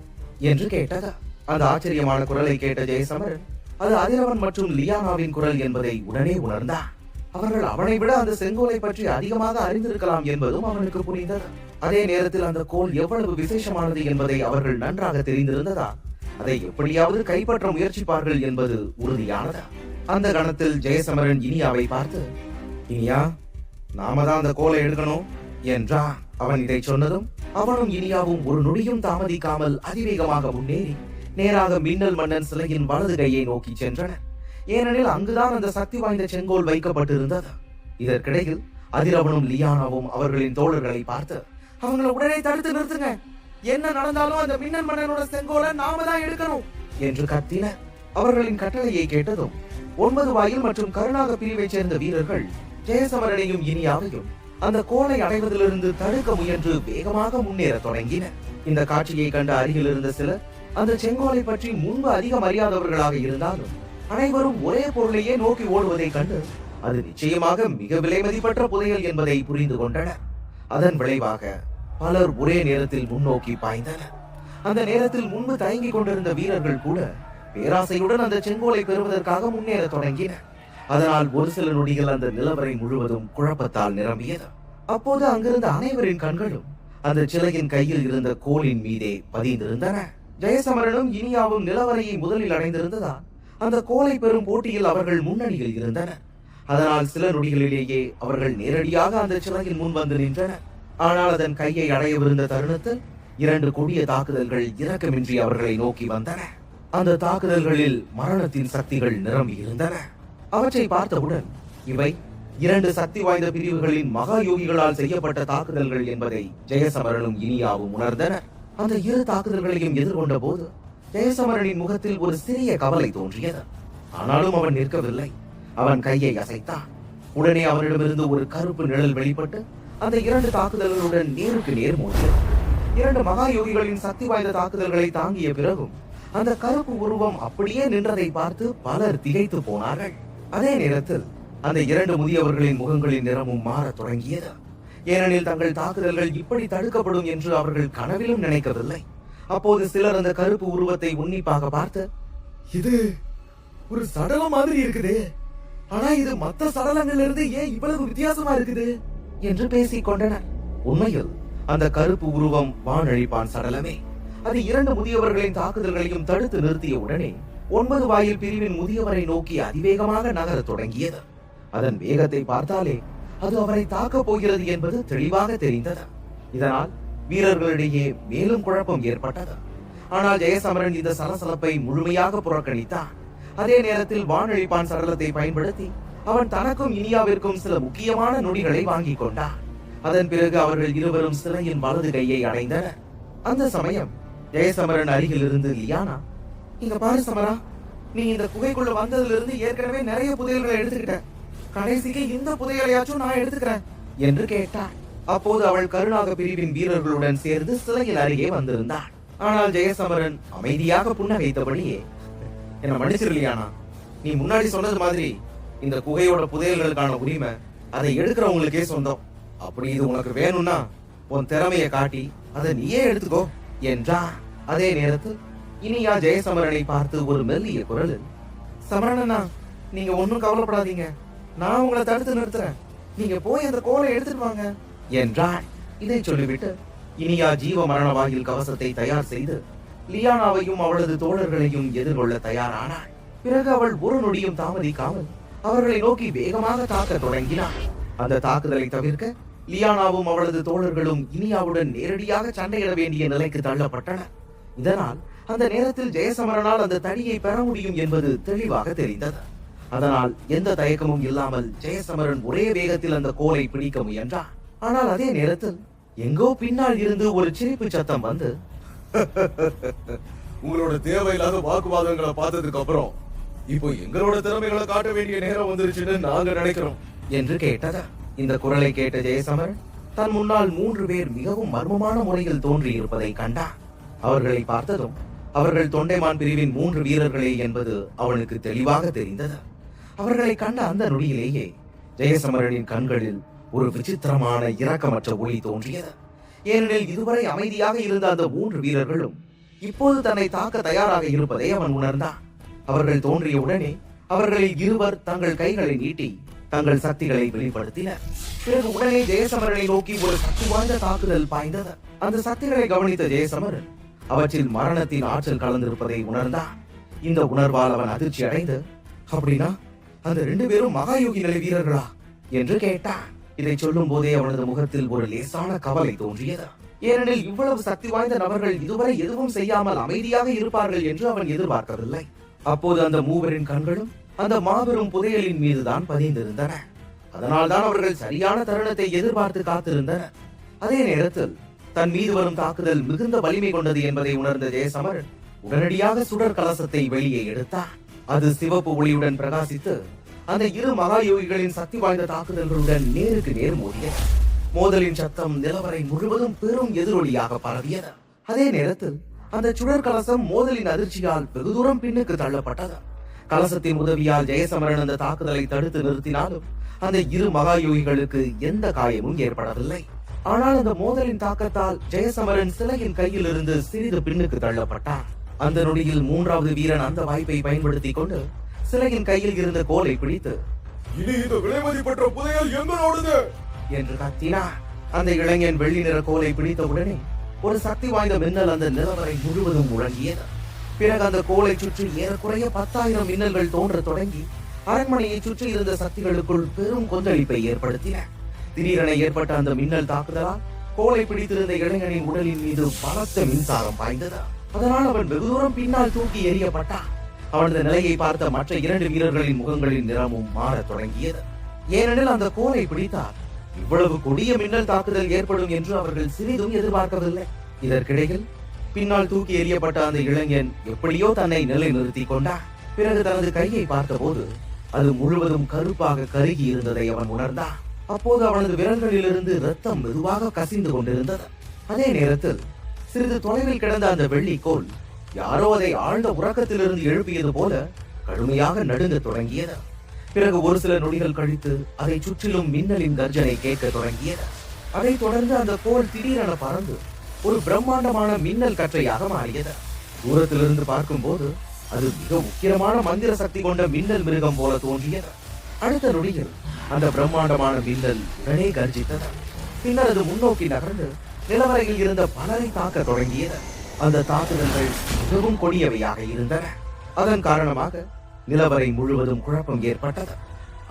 என்று கேட்டது. அந்த ஆச்சரியமான குரலை கேட்ட ஜெயசமரன் அது அதிரவன் மற்றும் லியானாவின் குரல் என்பதை உடனே உணர்ந்தான். அவர்கள் அவனை விட அந்த செங்கோலை பற்றி அதிகமாக அறிந்திருக்கலாம் என்பதும் அவனுக்கு புரிந்தது. அதே நேரத்தில் அந்த கோல் எவ்வளவு விசேஷமானது என்பதை அவர்கள் நன்றாக தெரிந்திருந்ததா அதை எப்படியாவது கைப்பற்ற முயற்சிப்பார்கள் என்பது உறுதியானது. அந்த கணத்தில் ஜெயசமரன் இனியாவை பார்த்து, இனியா, நாம தான் அந்த கோலை எடுக்கணும் என்றான். அவன் இதை சொன்னதும் அவனும் இனியாவும் ஒரு நொடியும் தாமதிக்காமல் அதிவேகமாக முன்னேறி நேராக மின்னல் மன்னன் சிலையின் வலது கையை நோக்கி சென்றனர். ஏனெனில் அங்குதான் அந்த சக்தி வாய்ந்த செங்கோல் வைக்கப்பட்டிருந்தது. இதற்கிடையில் அதிரவனும் லியானாவும் அவர்களின் தோழர்களை பார்த்து, அவங்களை உடனே தடுத்து நிறுத்துங்க, என்ன நடந்தாலும் அந்த மின்னல் மன்னனோட செங்கோலை நாம தான் எடுக்கணும் என்று கத்தினர். அவர்களின் கட்டளையை கேட்டதும் 9 வாயில் மற்றும் கருணாக பிரிவை சேர்ந்த வீரர்கள் ஜெயசமரனையும் இனியாவையும் அந்த கோலை அடைவதிலிருந்து தடுக்க முயன்று வேகமாக முன்னேற தொடங்கின. இந்த காட்சியை கண்ட அருகில் இருந்த சிலர் அந்த செங்கோலை பற்றி முன்பு அதிகம் அறியாதவர்களாக இருந்தாலும் அனைவரும் ஒரே பொருளையே நோக்கி ஓடுவதை கண்டு அது நிச்சயமாக மிக விலை மதிப்பற்ற புதையல் என்பதை புரிந்து கொண்டனர். அதன் விளைவாக பலர் ஒரே நேரத்தில் முன்னோக்கி பாய்ந்தனர். அந்த நேரத்தில் முன்பு தயங்கிக் கொண்டிருந்த வீரர்கள் கூட பேராசையுடன் அந்த செங்கோலை பெறுவதற்காக முன்னேற தொடங்கினர். அதனால் ஒரு சில நொடிகள் அந்த நிலவரை முழுவதும் குழப்பத்தால் நிரம்பியது. அப்போது அங்கிருந்த அனைவரின் கண்களும் அந்த சிலையின் கையில் இருந்த கோலின் மீதே பதிந்திருந்தன. ஜெயசமரனும் இனியாவும் நிலவரையை முதலில் அடைந்திருந்ததால் அந்த கோலை பெறும் போட்டியில் அவர்கள் முன்னணியில் இருந்தனர். அதனால் சில நொடிகளிலேயே அவர்கள் நேரடியாக அந்த சிலையின் முன் வந்து நின்றனர். ஆனால் அதன் கையை அடையவிருந்த தருணத்தில் 2 கொடிய தாக்குதல்கள் இரக்கமின்றி அவர்களை நோக்கி வந்தன. அந்த தாக்குதல்களில் மரணத்தின் சக்திகள் நிரம்பி இருந்தன. அவற்றை பார்த்தவுடன் இவை 2 சக்தி வாய்ந்த பிரிவுகளின் மகா யோகிகளால் செய்யப்பட்ட தாக்குதல்கள் என்பதை ஜெயசமரனும் இனியாவும் உணர்ந்தனர். அந்த 2 தாக்குதல்களையும் எதிர்கொண்ட போது ஜெயசமரனின் முகத்தில் ஒரு சிறிய கவலை தோன்றியது. ஆனாலும் அவன் நிற்கவில்லை. அவன் கையை அசைத்தான். உடனே அவனிடமிருந்து ஒரு கருப்பு நிழல் வெளிப்பட்டு அந்த 2 தாக்குதல்களுடன் நேருக்கு நேர் மோதியது. 2 மகா யோகிகளின் சக்தி வாய்ந்த தாக்குதல்களை தாங்கிய பிறகும் அந்த கருப்பு உருவம் அப்படியே நின்றதை பார்த்து பலர் திகைத்து போனார்கள். அதே நேரத்தில் அந்த 2 முதியவர்களின் முகங்களின் நிறமும் மாறத் தொடங்கியது. ஏனெனில் தங்கள் தாக்குதல்கள் இப்படி தடுக்கப்படும் என்று அவர்கள் கனவிலும் நினைக்கவில்லை. அப்போது சிலர் அந்த கருப்பு உருவத்தை உன்னிப்பாக பார்த்து, இது ஒரு சடலம் மாதிரி இருக்குதே, ஆனா இது மத்த சடலங்கள்ல இருந்து ஏன் இவ்வளவு வித்தியாசமா இருக்குது என்று பேசிக் கொண்டனர். உண்மையில் அந்த கருப்பு உருவம் வானழிப்பான் சடலமே. அது 2 முதியவர்களின் தாக்குதல்களையும் தடுத்து நிறுத்திய உடனே 9 வாயில் பிரிவின் முதியவரை நோக்கி அதிவேகமாக நகரத் தொடங்கியது. அதன் வேகத்தை பார்த்தாலே அது அவரை தாக்கப் போகிறது என்பது தெளிவாக தெரிந்தது. இதனால் வீரர்களிடையே மேலும் குழப்பம் ஏற்பட்டது. ஆனால் ஜெயசமரன் இந்த சலசலப்பை முழுமையாக புறக்கணித்தான். அதே நேரத்தில் வானழிப்பான் சடலத்தை பயன்படுத்தி அவன் தனக்கும் இனியாவிற்கும் சில முக்கியமான நொடிகளை வாங்கிக் கொண்டான். அதன் பிறகு அவர்கள் இருவரும் சிலையின் வலது கையை அடைந்தனர். அந்த சமயம் ஜெயசமரன் அருகில் இருந்து லியானா, இங்க பாரு சமரா, நீ இந்த குகைக்குள்ள வந்ததுல இருந்து ஏற்கனவே நிறைய புதையல்களை எடுத்துக்கிட்ட. கடைசிக்கு இந்த புதையலையாச்சும் நான் எடுத்துக்கிறேன் என்று கேட்டாள். அப்போது அவள் கருணாக பிரிவின் வீரர்களுடன் சேர்ந்து சிலையின் அருகே வந்திருந்தாள். ஆனால் ஜெயசமரன் அமைதியாக புன்னகைத்தபடியே, என்ன மன்னிச்சிருலியானா, நீ முன்னாடி சொன்னது மாதிரி இந்த குகையோட புதையல்களுக்கான உரிமை அதை எடுக்கிறவங்களுக்கே சொந்தம். அப்படி இது உனக்கு வேணும்னா உன் திறமையை காட்டி அதை நீயே எடுத்துக்கோ என்றார். அதே நேரத்தில் இனியா ஜெயசமரனை பார்த்து ஒரு மெல்லிய குரலில், சமரண்ணா, நீங்க ஒன்னும் கவலைப்படாதீங்க, நான் உங்களை தடுத்து நிறுத்துறேன், நீங்க போய் அந்த கோலை எடுத்துட்டு வாங்க என்றாள். இதை சொல்லிவிட்டு இனியா ஜீவ மரண வாயில் கவசத்தை தயார் செய்து லியானாவையும் அவளது தோழர்களையும் எதிர்கொள்ள தயாரானாள். பிறகு அவள் ஒரு நொடியும் தாமதிக்காமல் அவர்களை நோக்கி வேகமாக தாக்க தொடங்கினாள். அந்த தாக்குதலை தவிர்க்க லியானாவும் அவளது தோழர்களும் இனியாவுடன் நேரடியாக சண்டையிட வேண்டிய நிலைக்கு தள்ளப்பட்டனர். இதனால் அந்த நேரத்தில் ஜெயசமரனால் அந்த தடியை பெற முடியும் என்பது தெளிவாக தெரிந்தது. அதனால் எந்த தயக்கமும் இல்லாமல் ஜெயசமரன் ஒரே வேகத்தில் அந்த கோலை பிடிக்க முயன்றார். ஆனால் அதே நேரத்தில் எங்கோ பின்னால் இருந்து ஒரு சிரிப்பு சத்தம் வந்து, உங்களோட தேவையில்லாத வாக்குவாதங்களை பார்த்ததுக்கு அப்புறம் இப்போ எங்களோட திறமைகளை காட்ட வேண்டிய நேரம் வந்துருச்சுன்னு நாங்க நினைக்கிறோம் என்று கேட்டது. இந்த குரலை கேட்ட ஜெயசமரன் தன் முன்னால் 3 பேர் மிகவும் மர்மமான முறையில் தோன்றி இருப்பதை கண்டார். அவர்களை பார்த்ததும் அவர்கள் தொண்டைமான் பிரிவின் 3 வீரர்களே என்பது அவனுக்கு தெளிவாக தெரிந்தது. அவர்களை கண்ட அந்த நொடியிலேயே ஜெயசமரனின் கண்களில் ஒரு விசித்திரமான இரக்கமற்ற ஒளி தோன்றியது. ஏனெனில் இதுவரை அமைதியாக இருந்த அந்த 3 வீரர்களும் இப்போது தன்னை தாக்க தயாராக இருப்பதை அவன் உணர்ந்தான். அவர்கள் தோன்றிய உடனே அவர்களில் 2 தங்கள் கைகளை நீட்டி தங்கள் சக்திகளை வெளிப்படுத்தினர். பிறகு உடனே ஜெயசமரனை நோக்கி ஒரு சக்தி வாய்ந்த தாக்குதல் பாய்ந்தது. அந்த சக்திகளை கவனித்த ஜெயசமரன் அவற்றில் மரணத்தின் ஆற்றல் கலந்திருப்பதை உணர்ந்தான். இந்த உணர்வால் அவன் அதிர்ச்சி அடைந்து, அப்படின்னா அந்த 2 பேரும் மகாயோகி நிலை வீரர்களா என்று கேட்டான். இதை சொல்லும் போதே அவனது முகத்தில் ஒரு லேசான கவலை தோன்றியது. ஏனெனில் இவ்வளவு சக்தி வாய்ந்த நபர்கள் இதுவரை எதுவும் செய்யாமல் அமைதியாக இருப்பார்கள் என்று அவன் எதிர்பார்க்கவில்லை. அப்போது அந்த 3 கண்களும் அந்த மாபெரும் புதையலின் மீதுதான் பதிந்திருந்தன. அதனால்தான் அவர்கள் சரியான தருணத்தை எதிர்பார்த்து காத்திருந்தனர். அதே நேரத்தில் தன் மீது வரும் தாக்குதல் மிகுந்த வலிமை கொண்டது என்பதை உணர்ந்த ஜெயசமரன் உடனடியாக சுடர் கலசத்தை வெளியே எடுத்தார். அது சிவப்பு ஒளியுடன் பிரகாசித்து அந்த இரு மகாயோகிகளின் சக்தி வாய்ந்த தாக்குதல்களுடன் நேருக்கு நேர் மோதியது. மோதலின் சத்தம் நிலவரை முழுவதும் பெரும் எதிரொலியாக பரவியது. அதே நேரத்தில் அந்த சுடர் கலசம் மோதலின் அதிர்ச்சியால் வெகு தூரம் பின்னுக்கு தள்ளப்பட்டது. கலசத்தின் உதவியால் ஜெயசமரன் அந்த தாக்குதலை தடுத்து நிறுத்தினாலும் அந்த இரு மகாயோகிகளுக்கு எந்த காயமும் ஏற்படவில்லை. ஆனால் அந்த மோதலின் தாக்கத்தால் ஜெயசமரன் சிலையின் கையில் இருந்து சிறிது பின்னுக்கு தள்ளப்பட்டார். அந்த நொடியில் மூன்றாவது வீரன் அந்த வாய்ப்பை பயன்படுத்திக் கொண்டு சிலையின் கையில் இருந்த கோலை பிடித்து, இனி இந்த விலைமதிப்பற்ற புதையல் எங்களோடது என்று கத்தினார். அந்த இளைஞன் வெள்ளி நிற கோலை பிடித்தவுடனே ஒரு சக்தி வாய்ந்த மின்னல் அந்த நிலவரை முழுவதும் முழங்கியது. பிறகு அந்த கோலை சுற்றி ஏறக்குறைய 10,000 மின்னல்கள் தோன்ற தொடங்கி அரண்மனையை சுற்றி இருந்த சக்திகளுக்குள் பெரும் கொந்தளிப்பை ஏற்படுத்தின. திடீரென ஏற்பட்ட அந்த மின்னல் தாக்குதலால் கோலை பிடித்திருந்த இளைஞனின் உடலின் மீது பலத்த மின்சாரம் பாய்ந்தது. அதனால் அவன் வெகு தூரம் பின்னால் தூக்கி எறியப்பட்டான். அவனது நிலையை பார்த்த மற்ற 2 வீரர்களின் முகங்களின் நிறமும் மாறத் தொடங்கியது. ஏனெனில் அந்த கோலை பிடித்தார் இவ்வளவு கொடிய மின்னல் தாக்குதல் ஏற்படும் என்று அவர்கள் சிறிதும் எதிர்பார்க்கவில்லை. இதற்கிடையில் பின்னால் தூக்கி எறியப்பட்ட அந்த இளைஞன் எப்படியோ தன்னை நிலைநிறுத்திக் கொண்டார். பிறகு தனது கையை பார்த்தபோது அது முழுவதும் கருப்பாக கருகி இருந்ததை அவன் உணர்ந்தான். அப்போது அவனது விரல்களிலிருந்து ரத்தம் மெதுவாக கசிந்து கொண்டிருந்தது. அதே நேரத்தில் சிறிது தொலைவில் கிடந்த அந்த வெள்ளிக்கோல் யாரோ அதை ஆழ்ந்த உறக்கத்திலிருந்து எழுப்பியது போல கடுமையாக நடுங்க தொடங்கியது. பிறகு ஒரு சில நொடிகள் கழித்து அதை சுற்றிலும் மின்னலின் கர்ஜனை கேட்க தொடங்கியது. அதைத் தொடர்ந்து அந்த கோல் திடீரென பறந்து ஒரு பிரம்மாண்டமான மின்னல் கற்றையாக மாறியது. தூரத்திலிருந்து பார்க்கும்போது அது மிக முக்கியமான மந்திர சக்தி கொண்ட மின்னல் மிருகம் போல தோன்றியது. அடுத்த நொடியில் அந்த பிரம்மாண்டமான மின்னல் உடனே கர்ஜித்தது. பின்னர் அது முன்னோக்கி நகர்ந்து நிலவரையில் இருந்த பலரை தாக்க தொடங்கியது. அந்த தாக்குதல்கள் மிகவும் கொடியவையாக இருந்தன. அதன் காரணமாக நிலவரை முழுவதும் குழப்பம் ஏற்பட்டது.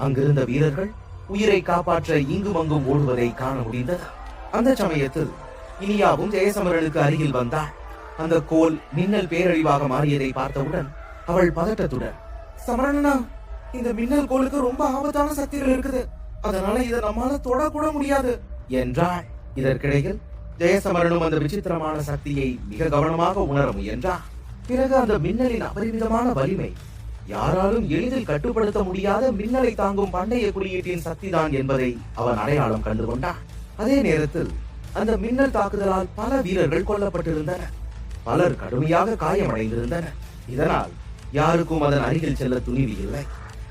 அங்கிருந்த வீரர்கள் உயிரை காப்பாற்ற இங்கும் அங்கும் ஓடுவதை காண முடிந்தது. அந்த சமயத்தில் இனியாவும் ஜெயசமரனுக்கு அருகில் வந்தாள். அந்த கோல் மின்னல் பேரழிவாக மாறியதை பார்த்தவுடன் அவள் பதட்டத்துடன், சமரனா, இந்த மின்னல் கோலுக்கு ரொம்ப ஆபத்தான சக்திகள் இருக்குது, அதனால இதை நம்மால தொடக்கூட முடியாது என்றாள். இதற்கிடையில் ஜெயசமரனும் அந்த விசித்திரமான சக்தியை மிக கவனமாக உணர முயன்றார். பிறகு அந்த மின்னலின் அபரிமிதமான வலிமை யாராலும் எளிதில் கட்டுப்படுத்த முடியாத மின்னலை தாங்கும் பண்டைய குறியீட்டின் சக்திதான் என்பதை அவன் அடையாளம் கண்டு கொண்டான். அதே நேரத்தில் அந்த மின்னல் தாக்குதலால் பல வீரர்கள் கொல்லப்பட்டிருந்தனர். பலர் கடுமையாக காயமடைந்திருந்தனர். இதனால் யாருக்கும் அதன் அருகில் செல்ல துணிவு இல்லை.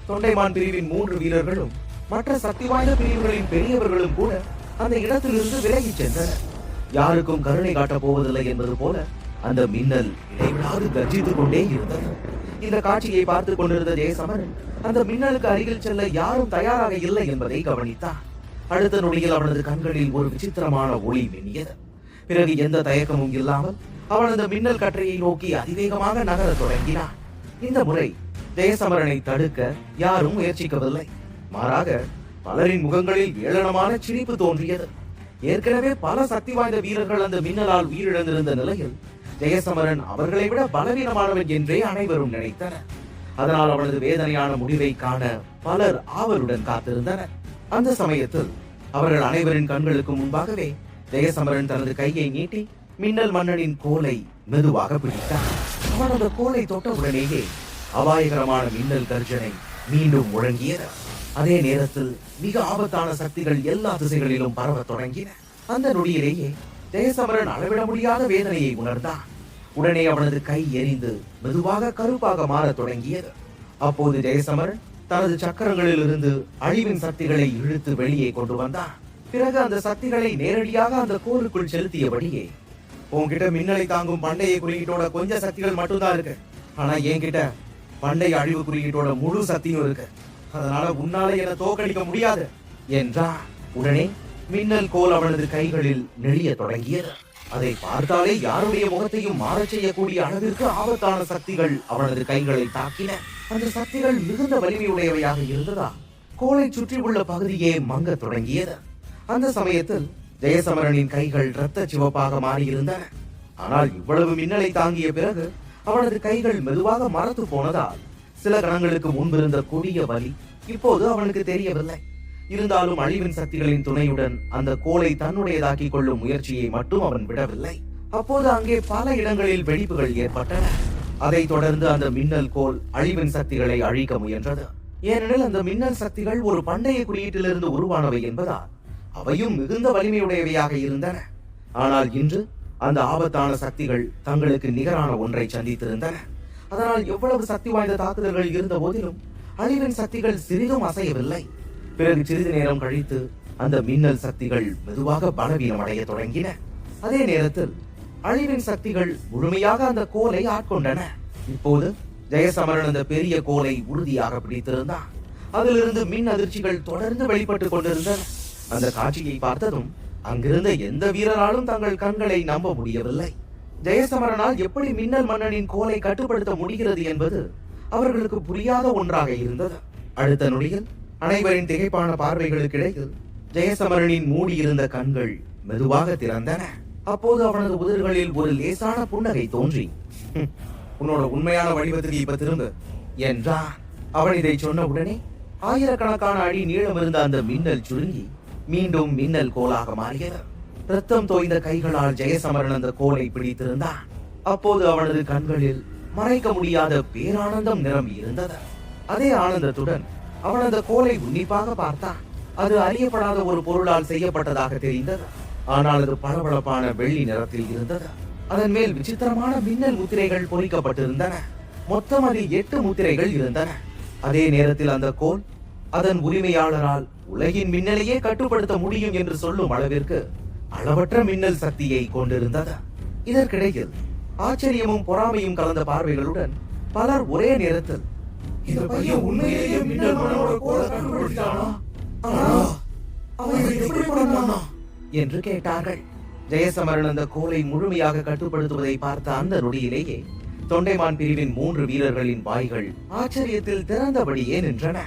தொண்டைமான் பிரிவின் 3 வீரர்களும் மற்ற சக்தி வாய்ந்த பிரிவுகளின் பெரியவர்களும் கூட அந்த இடத்திலிருந்து விலகிச் சென்றனர். யாருக்கும் கருணை காட்டப் போவதில்லை என்பது போல அந்த மின்னல் இடைவிடாது கர்ஜித்துக் கொண்டே இருந்தது. இந்த காட்சியை பார்த்துக் கொண்டிருந்த ஜெயசமரன் அந்த மின்னலுக்கு அருகில் செல்ல யாரும் தயாராக இல்லை என்பதை கவனித்தார். அடுத்த நொடியில் அவனது கண்களில் ஒரு விசித்திரமான ஒளி மின்னியது. பிறகு எந்த தயக்கமும் இல்லாமல் அவன் அந்த மின்னல் கற்றையை நோக்கி அதிவேகமாக நகரத் தொடங்கினான். இந்த முறை ஜெயசமரனை தடுக்க யாரும் முயற்சிக்கவில்லை. மாறாக பலரின் முகங்களில் ஏளனமான சிரிப்பு தோன்றியது. ஏற்கனவே பல சக்தி வாய்ந்த வீரர்கள் அந்த மின்னலால் உயிரிழந்திருந்த நிலையில் ஜெயசமரன் அவர்களை விட பலவீனமானவன் என்றே அனைவரும் நினைத்தனர். அதனால் அவனது வேதனையான முடிவை காண பலர் ஆவலுடன் காத்திருந்தனர். அந்த சமயத்தில் அவர்கள் அனைவரின் கண்களுக்கு முன்பாகவே ஜெயசமரன் தனது கையை நீட்டி மின்னல் மன்னனின் கோலை மெதுவாக பிடித்தார். அவன் அந்த கோலை தொட்டவுடனேயே அபாயகரமான மின்னல் கர்ஜனை மீண்டும் முழங்கியது. அதே நேரத்தில் மிக ஆபத்தான சக்திகள் எல்லா திசைகளிலும் பரவத் தொடங்கின. அந்த நொடியிலேயே ஜெயசமரன் அளவிட முடியாத வேதனையை உணர்ந்தான். உடனே அவனது கை எரிந்து மெதுவாக கருப்பாக மாறத் தொடங்கியது. அப்போது ஜெயசமரன் தனது சக்கரங்களில் இருந்து அழிவின் சக்திகளை இழுத்து வெளியே கொண்டு வந்தான். பிறகு அந்த சக்திகளை நேரடியாக அந்த கோலுக்குள் செலுத்தியபடியே, உன்கிட்ட மின்னலை தாங்கும் பண்டைய குறியீட்டோட கொஞ்சம் சக்திகள் மட்டும்தான் இருக்கு, ஆனா என்கிட்ட பண்டைய அழிவு குறியீட்டோட முழு சக்தியும் இருக்கு, அதனால உன்னால என தோற்கடிக்க முடியாது என்றார். உடனே மின்னல் கோல் அவனது கைகளில் நெளிய தொடங்கியது. அதை பார்த்தாலே யாருடைய முகத்தையும் மாறச் செய்யக்கூடிய அளவிற்கு ஆபத்தான சக்திகள் அவனது கைகளை தாக்கின. அந்த சக்திகள் மிகுந்த வலிமையுடையவையாக இருந்ததா கோலை சுற்றி உள்ள பகுதியே மங்க தொடங்கியது. அந்த சமயத்தில் ஜெயசமரனின் கைகள் இரத்த சிவப்பாக மாறியிருந்தன. ஆனால் இவ்வளவு மின்னலை தாங்கிய பிறகு அவனது கைகள் மெதுவாக மரத்து போனதால் சில கணங்களுக்கு முன்பிருந்த கொடிய வலி இப்போது அவனுக்கு தெரியவில்லை. இருந்தாலும் அழிவின் சக்திகளின் துணையுடன் அந்த கோலை தன்னுடையதாக்கிக் கொள்ளும் முயற்சியை மட்டும் அவன் விடவில்லை. அப்போது அங்கே பல இடங்களில் வெடிப்புகள் ஏற்பட்டன. அதைத் தொடர்ந்து அந்த மின்னல் கோல் அழிவின் சக்திகளை அழிக்க முயன்றது. ஏனெனில் அந்த மின்னல் சக்திகள் ஒரு பண்டைய குறியீட்டிலிருந்து உருவானவை என்பதால் அவையும் மிகுந்த வலிமையுடையவையாக இருந்தன. ஆனால் இன்று அந்த ஆபத்தான சக்திகள் தங்களுக்கு நிகரான ஒன்றை சந்தித்திருந்தன. அதனால் எவ்வளவு சக்தி வாய்ந்த தாக்குதல்கள் இருந்த போதிலும் அழிவின் சக்திகள் சிறிதும் அசையவில்லை. பிறகு சிறிது நேரம் கழித்து அந்த மின்னல் சக்திகள் மெதுவாக பலவீனம் அடைய தொடங்கின. அதே நேரத்தில் அழிவின் சக்திகள் முழுமையாக அந்த கோலை ஆட்கொண்டன. இப்போது ஜெயசமரன் அந்த பெரிய கோலை உறுதியாக பிடித்திருந்தான். அதிலிருந்து மின் அதிர்ச்சிகள் தொடர்ந்து வெளிப்பட்டுக் கொண்டிருந்தன. அந்த காட்சியை பார்த்ததும் அங்கிருந்த எந்த வீரராலும் தங்கள் கண்களை நம்ப முடியவில்லை. ஜெயசமரனால் எப்படி மின்னல் மன்னனின் கோலை கட்டுப்படுத்த முடிகிறது என்பது அவர்களுக்கு புரியாத ஒன்றாக இருந்தது. அடுத்த நொடியில் அனைவரின் திகைப்பான பார்வைகளுக்கு இடையில் ஜெயசமரனின் மூடியிருந்த கண்கள் மெதுவாக திறந்தன. அப்போது அவனது உதடுகளில் ஒரு லேசான புன்னகை தோன்றி, உன்னோட உண்மையான வடிவத்துக்கு இப்ப திரும்ப என்றான். அவன் இதை சொன்ன உடனே ஆயிரக்கணக்கான அடி நீளம் இருந்த அந்த மின்னல் சுருங்கி மீண்டும் மின்னல் கோலாக மாறியது. ரத்தம் தோய்ந்த கைகளால் ஜெயசமரன் அந்த கோலை பிடித்திருந்தான். அப்போது அவனது கண்களில் மறைக்க முடியாத பேரானந்தம் நிரம்பி இருந்தது. அதே ஆனந்தத்துடன் அவன் அந்த கோலை உன்னிப்பாக பார்த்தான். அது அறியப்படாத ஒரு பொருளால் செய்யப்பட்டதாக தெரிந்தது. ஆனால் அது பளபளப்பான வெள்ளி நிறத்தில் இருந்தது. அதன் மேல் விசித்திரமான மின்னல் முத்திரைகள் பொறிக்கப்பட்டிருந்தன. மொத்தம் அதில் 8 முத்திரைகள் இருந்தன. அதே நேரத்தில் அந்த கோல் அதன் உரிமையாளரால் உலகின் மின்னலையே கட்டுப்படுத்த முடியும் என்று சொல்லும் அளவிற்கு அளவற்ற மின்னல் சக்தியை கொண்டிருந்தது. இதற்கிடையில் ஆச்சரியமும் பொறாமையும் கலந்த பார்வைகளுடன் பலர் ஒரே நேரத்தில், இந்த பையன் உண்மையிலேயே மின்னல் மன்னனோட கோலை கட்டுப்படுத்திட்டானா? ஆனா அவன் இதை எப்படி பண்ணானா என்று கேட்டார்கள். ஜெயசமரன் அந்த கோலை முழுமையாக கட்டுப்படுத்துவதை பார்த்த அந்த நொடியிலேயே தொண்டைமான் பிரிவின் 3 வீரர்களின் வாய்கள் ஆச்சரியத்தில் திறந்தபடியே நின்றன.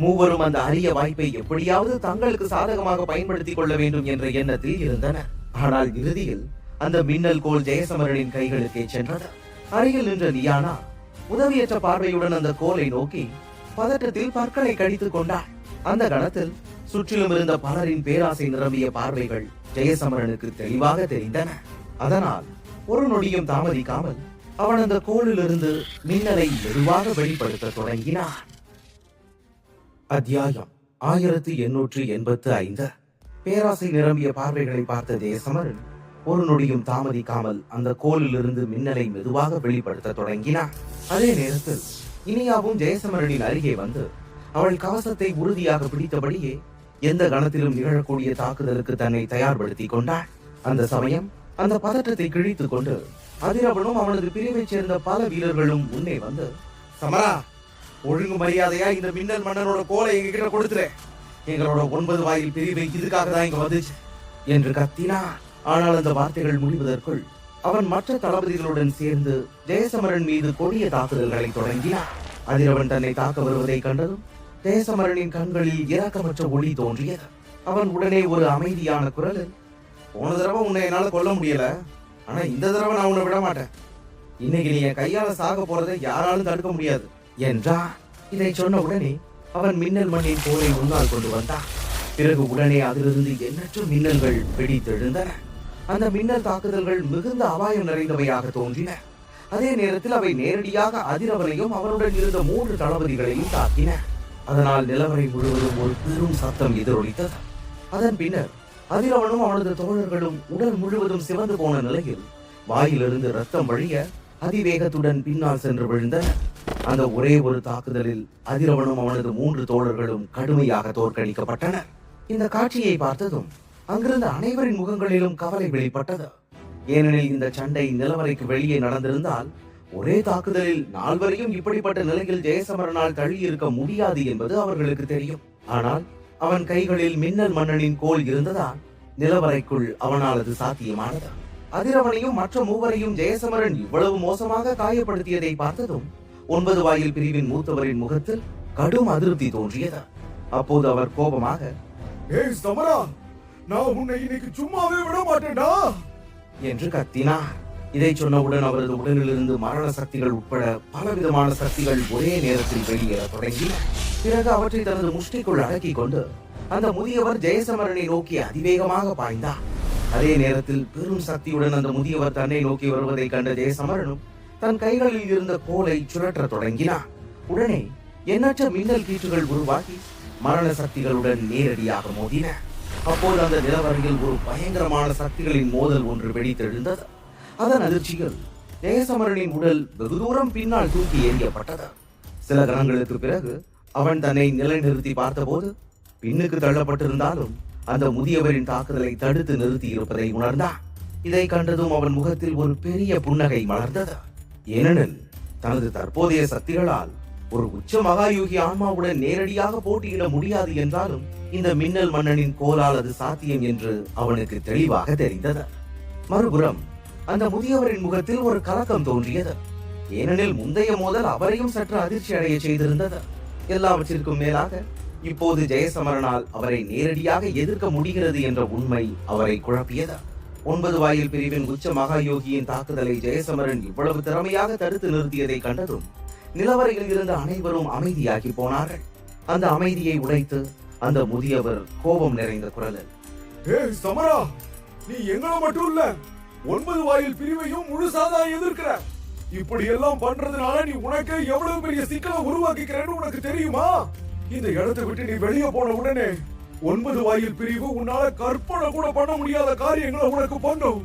மூவரும் அந்த அரிய வாய்ப்பை எப்படியாவது தங்களுக்கு சாதகமாக பயன்படுத்திக் கொள்ள வேண்டும் என்ற எண்ணத்தில் இருந்தனர். ஆனால் இறுதியில் அந்த மின்னல் கோல் ஜெயசமரனின் கைகளுக்கே சென்றது. அருகில் நின்ற லியானா உதவியற்ற பார்வையுடன் அந்த கோலை நோக்கி பதட்டத்தில் பற்களை கடித்துக் கொண்டாள். அந்த கணத்தில் சுற்றிலும் இருந்த பலரின் பேராசை நிரம்பிய பார்வைகள் ஜெயசமரனுக்கு தெளிவாக தெரிந்தன. அதனால் ஒரு நொடியும் தாமதிக்காமல் அவன் அந்த கோலிலிருந்து மின்னலை மெதுவாக வெளிப்படுத்த தொடங்கினான். அத்தியாயம் 1885. பேராசை நிரம்பிய பார்வைகளை பார்த்த ஜெயசமரன் ஒரு நொடியும் தாமதிக்காமல் அந்த கோலிலிருந்து மின்னலை மெதுவாக வெளிப்படுத்த தொடங்கினான். அதே நேரத்தில் இனியாவும் ஜெயசமரனின் அருகே வந்து அவள் கவசத்தை உறுதியாக பிடித்தபடியே எந்த கணத்திலும் நிகழக்கூடிய தாக்குதலுக்கு தன்னை தயார்படுத்திக் கொண்டாள். அந்த சமயம் அந்த பதற்றத்தை கிழித்துக் கொண்டு அதிரவனும் அவனது பிரிவைச் சேர்ந்த பல வீரர்களும் முன்னே வந்து, சமரா, ஒழுங்கு மரியாதையா இந்த மின்னல் மன்னனோட கோலை எங்ககிட்ட கொடுத்துரு. எங்களோட 9 வாயில் பிரிவை இதுக்காக தான் இங்க வந்துச்சு என்று கத்தினார். ஆனால் அந்த வார்த்தைகள் முடிவதற்குள் அவன் மற்ற தளபதிகளுடன் சேர்ந்து ஜெயசமரன் மீது கொடிய தாக்குதல்களை தொடங்கினார். அதிரவன் தன்னை தாக்க வருவதை கண்டதும் ஜெயசமரனின் கண்களில் இரக்கமற்ற ஒளி தோன்றியது. அவன் உடனே ஒரு அமைதியான குரலில், போன தடவை உன்னை என்னால கொல்ல முடியல, ஆனா இந்த தடவை நான் உன்னை விட மாட்டேன். இன்னைக்கு நீ என் கையால சாக போறதை யாராலும் தடுக்க முடியாது என்றான். இதை சொன்ன உடனே அவன் மின்னல் மண்ணின் கோலை முன்னால் கொண்டு வந்தான். பிறகு உடனே அதிலிருந்து எண்ணற்ற மின்னல்கள் வெடித்தெழுந்தன. அந்த மின்னல் தாக்குதல்கள் மிகுந்த அபாயம் நிறைந்தவையாக தோன்றின. அதே நேரத்தில் அவை நேரடியாக அதிரவனையும் அவனுடன் இருந்த 3 தளபதிகளையும் தாக்கின. அதனால் நிலவரை முழுவதும் ஒரு பெரும் சத்தம் எதிரொலித்தது. அதன் பின்னர் அதிரவனும் அவனது தோழர்களும் உடல் முழுவதும் சிவந்து போன நிலையில் வாயிலிருந்து ரத்தம் வழிய அதிவேகத்துடன் பின்னால் சென்று விழுந்தனர். அந்த ஒரே ஒரு தாக்குதலில் அதிரவனும் அவனது 3 தோழர்களும் கடுமையாக தோற்கடிக்கப்பட்டனர். இந்த காட்சியை பார்த்ததும் அங்கிருந்த அனைவரின் முகங்களிலும் கவலை வெளிப்பட்டது. ஏனெனில் இந்த சண்டை நிலவரைக்கு வெளியே நடந்திருந்தால் ஒரே தாக்குதலில் 4 வரையும் இப்படிப்பட்ட நிலையில் ஜெயசமரனால் தள்ளி இருக்க முடியாது என்பது அவர்களுக்கு தெரியும். ஆனால் அவன் கைகளில் மின்னல் மன்னனின் கோல் இருந்ததால் நிலவரைக்குள் அவனால் அது சாத்தியமானது. அதிரவனையும் மற்ற மூவரையும் ஜெயசமரன் இவ்வளவு மோசமாக காயப்படுத்தியதை பார்த்ததும் 9 வாயில் பிரிவின் மூத்தவரின் முகத்தில் கடும் அதிருப்தி தோன்றியது. அப்போது அவர் கோபமாக, ஏய் சமரா, நான் உன்னை இன்னைக்கு சும்மாவே விட மாட்டேன்டா என்று கத்தினார். இதை சொன்னவுடன் அவரது உடலிலிருந்து மரண சக்திகள் உட்பட பலவிதமான சக்திகள் ஒரே நேரத்தில் வெளியேற தொடங்கின. பிறகு அவற்றை தனது முஷ்டிக்குள் அடக்கிக் கொண்டு அந்த முதியவர் ஜெயசமரனை நோக்கி அதிவேகமாக பாய்ந்தார். அதே நேரத்தில் பெரும் சக்தியுடன் அந்த முதியவர் தன்னை நோக்கி வருவதை கண்ட ஜெயசமரனும் தன் கைகளில் இருந்த கோலை சுழற்ற தொடங்கினார். உடனே எண்ணற்ற மின்னல் கீற்றுகள் உருவாகி மரண சக்திகளுடன் நேரடியாக மோதின. அப்போது அந்த நிலவரையில் ஒரு பயங்கரமான சக்திகளின் மோதல் ஒன்று வெடித்தெழுந்தது. அதன் அதிர்ச்சியில் ஜெயசமரனின் உடல் வெகு தூரம் பின்னால் தூக்கி எறியப்பட்டது. சில கணங்களுக்கு பிறகு அவன் தன்னை நிலைநிறுத்தி பார்த்தபோது பின்னுக்கு தள்ளப்பட்டிருந்தாலும் அந்த முதியவரின் தாக்குதலை தடுத்து நிறுத்தி இருப்பதை உணர்ந்தான். இதை கண்டதும் அவன் முகத்தில் ஒரு பெரிய புன்னகை மலர்ந்தது. ஏனெனில் தனது தற்போதைய சக்திகளால் ஒரு உச்ச மகாயோகி ஆன்மாவுடன் நேரடியாக போட்டியிட முடியாது என்றாலும் இந்த மின்னல் மன்னனின் கோலால் அது சாத்தியம் என்று அவனுக்கு தெளிவாக தெரிந்தது. மறுபுறம் அந்த முதியவரின் முகத்தில் ஒரு கலக்கம் தோன்றியது. ஏனெனில் முந்தைய மோதல் அவரையும் சற்று அதிர்ச்சி அடைய செய்திருந்தது. எல்லாவற்றிற்கும் மேலாக இப்போது ஜெயசமரனால் அவரை நேரடியாக எதிர்க்க முடிகிறது என்ற உண்மை அவரை குழப்பியது. 9 வாயில் பிரிவின் உச்ச மகாயோகியின் தாக்குதலை ஜெயசமரன் இவ்வளவு திறமையாக தடுத்து நிறுத்தியதை கண்டதும் நிலவரையில் இருந்த அனைவரும் அமைதியாகி போனார்கள். அந்த அமைதியை உடைத்து அந்த முதியவர் கோபம் நிறைந்த குரலில், ஏய் சமரா, நீ எங்களை மட்டும் இல்ல 9 வாயில் பிரிவையும் முழுசாதான் எதிர்க்கிற. இப்படி எல்லாம் பண்றதுனால நீ உனக்கு எவ்வளவு பெரிய சிக்கலை உருவாக்கிக்கிறேன்னு உனக்கு தெரியுமா? இந்த இடத்தை விட்டு நீ வெளியே போன உடனே 9 வாயில் பிரிவு உன்னால கற்பனை கூட பண்ண முடியாத காரியங்களை உனக்கு பண்ணும்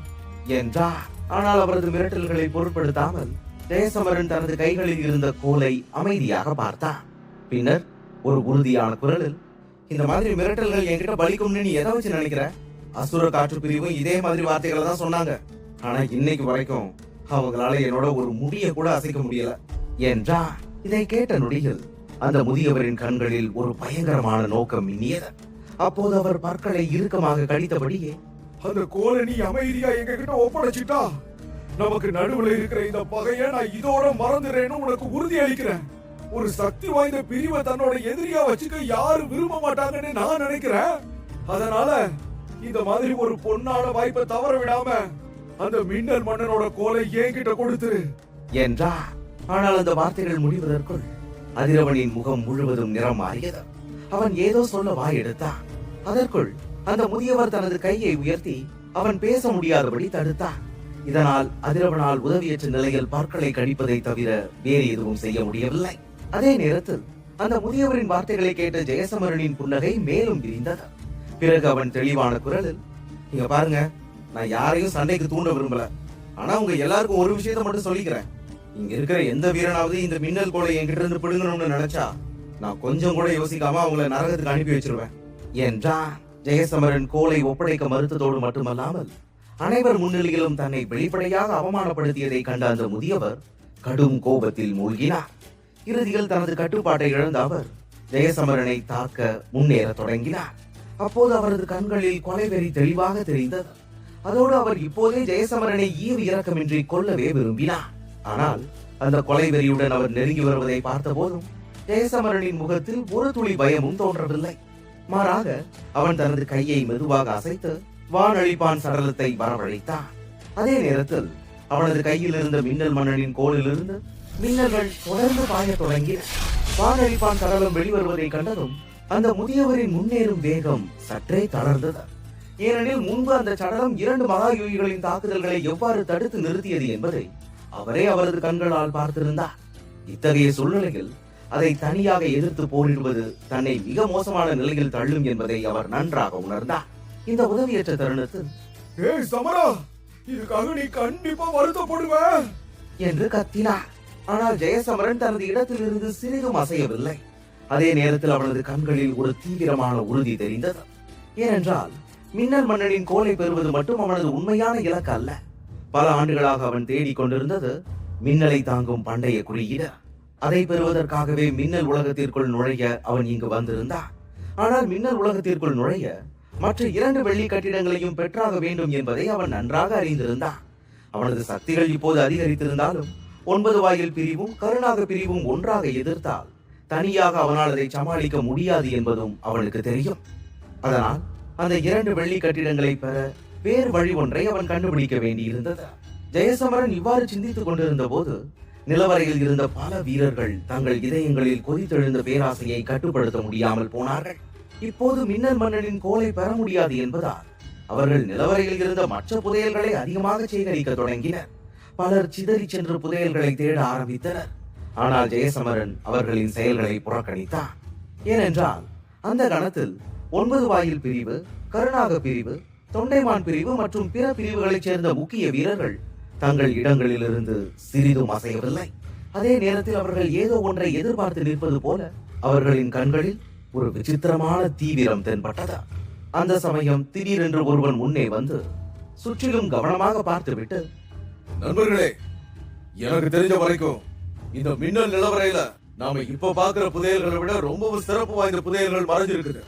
என்றார். ஆனால் அவரது மிரட்டல்களை பொருட்படுத்தாமல் ஜெயசமரன் தனது கைகளில் இருந்த கோலை அமைதியாக பார்த்தான். பின்னர் ஒரு உறுதியான குரலில், இந்த மாதிரி மிரட்டல்கள் என்கிட்ட பலிக்கும்னு நீ எதை வச்சு நினைக்கிற? அசுர காற்று பிரிவும் இதே மாதிரி வார்த்தைகளை தான் சொன்னாங்க. ஆனா இன்னைக்கு வரைக்கும் அவங்களால என்னோட ஒரு முடிய கூட அசைக்க முடியல என்றார். இதை கேட்ட நொடியில் அந்த முதியவரின் கண்களில் ஒரு பயங்கரமான நோக்கம் மின்னியது. அப்போது அவர் பற்களை இறுக்கமாக கடித்தபடியே, அந்த கோலை நீ அமைதியா எங்க கிட்ட ஒப்படைச்சிட்டா நமக்கு நடுவுல இருக்கிற இந்த பகைய நான் இதோட மறந்துறேன்னு உனக்கு உறுதி அளிக்கிறேன். ஒரு சக்தி வாய்ந்த பிரிவை தன்னோட எதிரியா வச்சுக்க யாரும் விரும்ப மாட்டாங்கன்னு நான் நினைக்கிறேன். அதனால இந்த மாதிரி ஒரு பொன்னான வாய்ப்பை தவற விடாம அந்த மின்னல் மன்னனோட கோலை என்கிட்ட கொடுத்துரு என்றார். ஆனால் அந்த வார்த்தைகள் முடிவதற்குள் அதிரவனின் முகம் முழுவதும் நிறம் மாறியது. அவன் ஏதோ சொல்ல வாய் எடுத்தான். அதற்குள் அந்த முதியவர் தனது கையை உயர்த்தி அவன் பேச முடியாதபடி தடுத்தார். இதனால் அதிரவனால் உதவியற்ற நிலையில் பற்களை கடிப்பதை தவிர வேறு எதுவும் செய்ய முடியவில்லை. அதே நேரத்தில் அந்த முதியவரின் வார்த்தைகளை கேட்ட ஜெயசமரனின் புன்னகை மேலும் விரிந்தது. பிறகு அவன் தெளிவான குரலில், இங்க பாருங்க, நான் யாரையும் சண்டைக்கு தூண்ட விரும்பல. ஆனா உங்க எல்லாருக்கும் ஒரு விஷயத்தை மட்டும் சொல்லிக்கிறேன். இங்க இருக்கிற எந்த வீரனாவது இந்த மின்னல் கோலை என்கிட்ட இருந்து பிடுங்கணும்னு நினைச்சா நான் கொஞ்சம் கூட யோசிக்காம அவங்களை நரகத்துக்கு அனுப்பி வச்சிருவேன் என்றான். ஜெயசமரன் கோலை ஒப்படைக்க மறுத்ததோடு மட்டுமல்லாமல் அனைவர் முன்னிலையிலும் தன்னை வெளிப்படையாக அவமானப்படுத்தியதை கண்ட அந்த முதியவர் கடும் கோபத்தில் மூழ்கினார். இறுதியில் தனது கட்டுப்பாட்டை இழந்த அவர் ஜெயசமரனை தாக்க முன்னேற தொடங்கினார். அப்போது அவரது கண்களில் கொலைவெறி தெளிவாக தெரிந்தது. அதோடு அவர் இப்போதே ஜெயசமரனை ஈவு இரக்கமின்றி கொல்லவே விரும்பினார். ஆனால் அந்த கொலைவெறியுடன் அவர் நெருங்கி வருவதை பார்த்த போதும் ஜெயசமரனின் முகத்தில் ஒரு துளி பயமும் தோன்றவில்லை. மாறாக அவன் தனது கையை மெதுவாக அசைத்து வானழிப்பான் சடலத்தை வரவழைத்தான். அதே நேரத்தில் அவனது கையில் இருந்த மின்னல் மன்னனின் கோலிலிருந்து மின்னல்கள் தொடர்ந்து பாய தொடங்கின. வானழிப்பான் சடலம் வெளிவருவதை கண்டதும் அந்த முதியவரின் முன்னேறும் வேகம் சற்றே தளர்ந்தது. ஏனெனில் முன்பு அந்த சடலம் 2 மகாயோகிகளின் தாக்குதல்களை எவ்வாறு தடுத்து நிறுத்தியது என்பதை அவரே அவரது கண்களால் பார்த்திருந்தார். இத்தகைய சூழ்நிலையில் அதை தனியாக எதிர்த்து போரிடுவது தன்னை மிக மோசமான நிலையில் தள்ளும் என்பதை அவர் நன்றாக உணர்ந்தார். இந்த உதவியற்ற தருணத்தில், ஏய் சமரா, இதுக்காக நீ கண்டிப்பா வருத்தப்படுவ என்று கத்தினார். ஆனால் ஜெயசமரன் தனது இடத்தில் இருந்து சிறிதும் அசையவில்லை. அதே நேரத்தில் அவனது கண்களில் ஒரு தீவிரமான உறுதி தெரிந்தது. ஏனென்றால் மின்னல் மன்னனின் கோலை பெறுவது மட்டும் அவனது உண்மையான இலக்கு அல்ல. பல ஆண்டுகளாக அவன் தேடிக் கொண்டிருந்தது மின்னலை தாங்கும் பண்டைய குறியீடு. அதை பெறுவதற்காகவே மின்னல் உலகத்திற்குள் நுழைய அவன் இங்கு வந்திருந்தான். ஆனால் மின்னல் உலகத்திற்குள் நுழைய மற்ற 2 வெள்ளி கட்டிடங்களையும் பெற்றாக வேண்டும் என்பதை அவன் நன்றாக அறிந்திருந்தான். அவனது சக்திகள் இப்போது அதிகரித்திருந்தாலும் 9 வாயில் பிரிவும் கருணாக பிரிவும் ஒன்றாக எதிர்த்தால் தனியாக அவனால் அதை சமாளிக்க முடியாது என்பதும் அவனுக்கு தெரியும். அதனால் அந்த 2 வெள்ளி கட்டிடங்களை பெற வேறு வழி ஒன்றை அவன் கண்டுபிடிக்க வேண்டியிருந்தது. ஜெயசமரன் இவ்வாறு சிந்தித்துக் கொண்டிருந்த போது நிலவரையில் இருந்த பல வீரர்கள் தங்கள் இதயங்களில் கொதித்தெழுந்த பேராசையை கட்டுப்படுத்த முடியாமல் போனார்கள். இப்போது மின்னல் மன்னனின் கோலை பெற முடியாது என்பதால் அவர்கள் நிலவரையில் இருந்த மற்ற புதையல்களை அதிகமாக சேகரிக்க தொடங்கினர். பலர் சிதறி சென்று புதையல்களை தேட ஆரம்பித்தனர். ஆனால் ஜெயசமரன் அவர்களின் செயல்களை புறக்கணித்தார். ஏனென்றால் அந்த கணத்தில் 9 வாயில் பிரிவு, கருணாக பிரிவு, தொண்டைமான் பிரிவு மற்றும் பிற பிரிவுகளைச் சேர்ந்த முக்கிய வீரர்கள் தங்கள் இடங்களிலிருந்து சிறிதும் அசையவில்லை. அதே நேரத்தில் அவர்கள் ஏதோ ஒன்றை எதிர்பார்த்து நிற்பது போல அவர்களின் கண்களில் ஒரு விசித்திரமான தீவிரம் தென்பட்டது. அந்த சமயம் திடீரென்று ஒருவன் முன்னே வந்து சுற்றிலும் கவனமாக பார்த்துவிட்டு, நண்பர்களே, எனக்கு தெரிஞ்ச வரைக்கும் இந்த மின்னல் நிலவரையில நாம இப்ப பாக்குற புதையல்களை விட ரொம்பவும் சிறப்பு வாய்ந்த புதையல்கள் மறைஞ்சிருக்குது.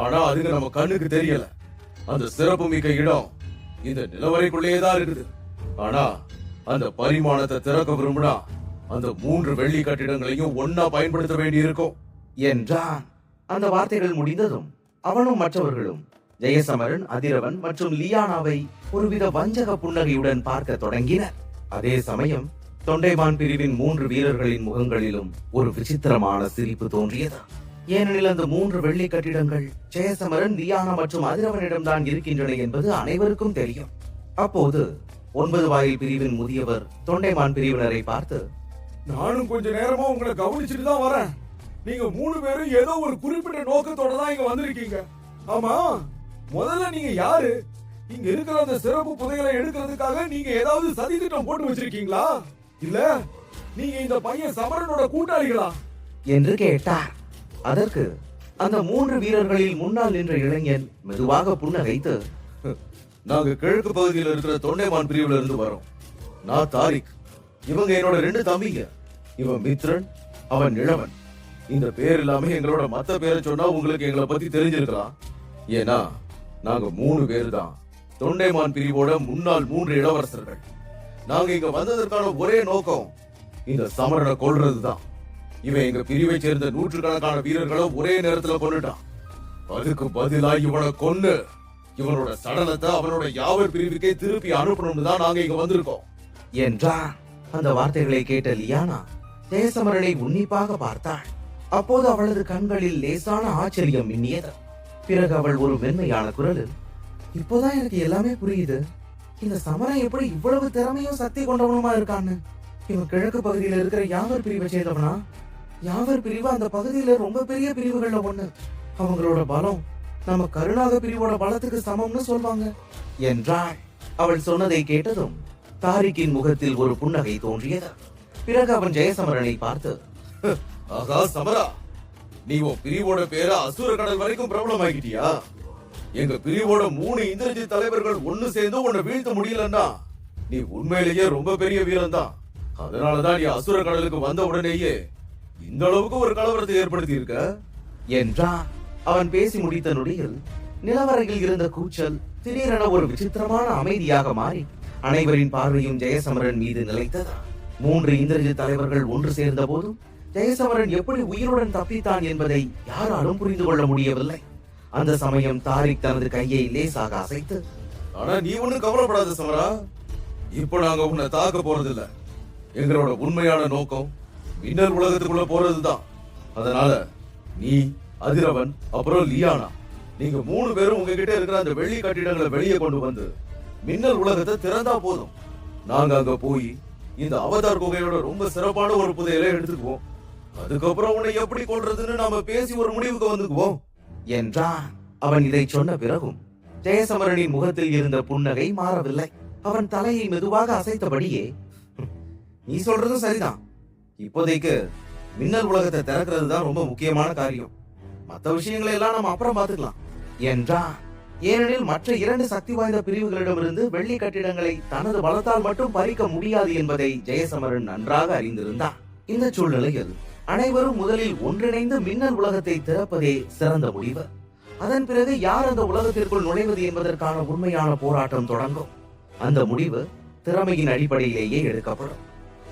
ஆனா அதுக்கு நம்ம கண்ணுக்கு தெரியல. அந்த சிறப்பு மிக்க இடம் இந்த நிலவரைக்குள்ளேயே தான் இருக்குது. ஆனா அந்த பரிமாணத்தை திறக்க விரும்பினா அந்த 3 வெள்ளி கட்டிடங்களையும் ஒன்னா பயன்படுத்த வேண்டி இருக்கும் என்றான். அந்த வார்த்தைகள் முடிந்ததும் அவனும் மற்றவர்களும் ஜெயசமரன், அதிரவன் மற்றும் லியானாவை ஒருவித வஞ்சக புன்னகையுடன் பார்க்க தொடங்கினர். அதே சமயம் தொண்டைமான் பிரிவின் 3 வீரர்களின் முகங்களிலும் ஒரு விசித்திரமான சிரிப்பு தோன்றியது. ஏனெனில் அந்த 3 வெள்ளி கட்டிடங்கள் ஜெயசமரன், லியானா மற்றும் அதிரவனிடம்தான் இருக்கின்றன என்பது அனைவருக்கும் தெரியும். அப்போது 9 வாயில் பிரிவின் முதியவர் தொண்டைமான் பிரிவினரை பார்த்து, நானும் கொஞ்ச நேரமா உங்களை கவனிச்சுட்டு தான் வரேன். நீங்க 3 பேரும் ஏதோ ஒரு குறிப்பிட்ட நோக்கத்தோட தான் இங்க வந்திருக்கீங்க. ஆமா, முதல்ல நீங்க யாரு? இங்க இருக்கிற அந்த சிறப்பு புதையலை எடுக்கிறதுக்காக நீங்க ஏதாவது சதி திட்டம் போட்டு வச்சிருக்கீங்களா? இல்ல நீங்க இந்த பையன் சமரனோட கூட்டாளிகளா என்று கேட்டார். அதற்கு அந்த 3 வீரர்களில் முன்னால் நின்ற இளைஞன் மெதுவாக புன்னகைத்து, நாங்க கிழக்கு பகுதியில் இருக்கிற தொண்டைமான் பிரிவுல இருந்து வரோம். நான் தாரிக். இவங்க என்னோட 2 தம்பிங்க. இவன் மித்ரன், அவன் இளவன். இந்த பேர் இல்லாம எங்களோட மத்த பேரை சொன்னா உங்களுக்கு எங்களை பத்தி தெரிஞ்சிருக்கலாம். ஏன்னா நாங்க 3 பேர் தான் தொண்டைமான் பிரிவோட முன்னாள் 3 இளவரசர்கள். நாங்க இங்க வந்ததற்கான ஒரே நோக்கம் இந்த சமரனை கொல்றதுதான். இவன் எங்க பிரிவை சேர்ந்த 100கணக்கான வீரர்களை ஒரே நேரத்துல கொன்னுட்டான். அதுக்கு பதிலா இவனை கொன்னு இவனோட சடலத்தை அவனோட யாவர் பிரிவுக்கே திருப்பி அனுப்பணும்னு தான் நாங்க இங்க வந்திருக்கோம் என்றான். அந்த வார்த்தைகளை கேட்ட லியானா ஜெயசமரனை உன்னிப்பாக பார்த்தாள். அப்போது அவளது கண்களில் லேசான ஆச்சரியம் மின்னியது. பிறகு அவள் ஒரு மென்மையான குரலில், இப்போதான் எனக்கு எல்லாமே புரியுது. இந்த சமரன் எப்படி இவ்வளவு திறமையும் சக்தி கொண்டவனுமா இருக்கான்னு. இவன் கிழக்கு பகுதியில இருக்கிற யாவர் பிரிவை சேர்ந்தவனா? யாவர் பிரிவு அந்த பகுதியில ரொம்ப பெரிய பிரிவுகள்ல ஒண்ணு. அவங்களோட பலம் நம்ம கருணாக பிரிவோட பலத்துக்கு சமம்னு சொல்வாங்க என்றாள். அவள் சொன்னதை கேட்டதும் தாரிக்கின் முகத்தில் ஒரு புன்னகை தோன்றியது. பிறகு அவன் ஜெயசமரனை பார்த்து, ஆகா சமரா, நீ உன் பிரிவோட பேரை அசுர கடல் வரைக்கும் பிரபலமாக்கிட்டியா? எங்க பிரிவோட 3 இந்திரஜித் தலைவர்கள் ஒண்ணு சேர்ந்து உன்னை வீழ்த்த முடியலன்னா நீ உண்மையிலேயே ரொம்ப பெரிய வீரன் தான். அதனாலதான் நீ அசுர கடலுக்கு வந்த உடனேயே இந்த அளவுக்கு ஒரு கலவரத்தை ஏற்படுத்தி இருக்க என்றான். அவன் பேசி முடித்த நொடியில் நிலவரையில் இருந்த கூச்சல் திடீரென ஒரு விசித்திரமான அமைதியாக மாறி அனைவரின் பார்வையும் ஜெயசமரன் மீது நிலைத்தது. 3 இந்திரஜித் தலைவர்கள் ஒன்று சேர்ந்த போதும் ஜெயசமரன் எப்படி உயிருடன் தப்பித்தான் என்பதை யாராலும் புரிந்து கொள்ள முடியவில்லை. அந்த சமயம் தாரிக் தனது கையை லேசாக அசைத்து, ஆனா நீ ஒண்ணும் கவலைப்படாத சமரா, இப்ப நாங்க உன்னை தாக்க போறதில்ல. எங்களோட உண்மையான நோக்கம் மின்னல் உலகத்துக்குள்ள போறதுதான். அதனால நீ, அதிரவன், அப்புறம் லியானா, நீங்க 3 பேரும் உங்ககிட்ட இருக்கிற அந்த வெள்ளி கட்டிடங்களை வெளியே கொண்டு வந்து மின்னல் உலகத்தை திறந்தா போதும். நாங்க அங்க போய் இந்த அவதார் குகையோட ரொம்ப சிறப்பான ஒரு புதையலை எடுத்துக்குவோம். அதுக்கப்புறம் உன்னை எப்படி கொள்றதுன்னு நாம பேசி ஒரு முடிவுக்கு வந்துக்குவோம் என்றான். அவன் இதை சொன்ன பிறகும் ஜெயசமரனின் முகத்தில் இருந்த புன்னகை மாறவில்லை. அவன் தலையை மெதுவாக அசைத்தபடியே, நீ சொல்றதும் சரிதான். இப்போதைக்கு மின்னல் உலகத்தை திறக்கிறது தான் ரொம்ப முக்கியமான காரியம். மற்ற விஷயங்களை எல்லாம் நம்ம அப்புறம் பார்த்துக்கலாம் என்றான். ஏனெனில் மற்ற 2 சக்தி வாய்ந்த பிரிவுகளிடமிருந்து வெள்ளி கட்டிடங்களை தனது பலத்தால் மட்டும் பறிக்க முடியாது என்பதை ஜெயசமரன் நன்றாக அறிந்திருந்தான். இந்த சூழ்நிலையில் அனைவரும் முதலில் ஒன்றிணைந்து மின்னல் உலகத்தை திறப்பதே சிறந்த முடிவு. அதன் பிறகு யார் அந்த உலகத்திற்குள் நுழைவது என்பதற்கான உண்மையான போராட்டம் தொடங்கும். அந்த முடிவு திறமையின் அடிப்படையிலேயே எடுக்கப்படும்.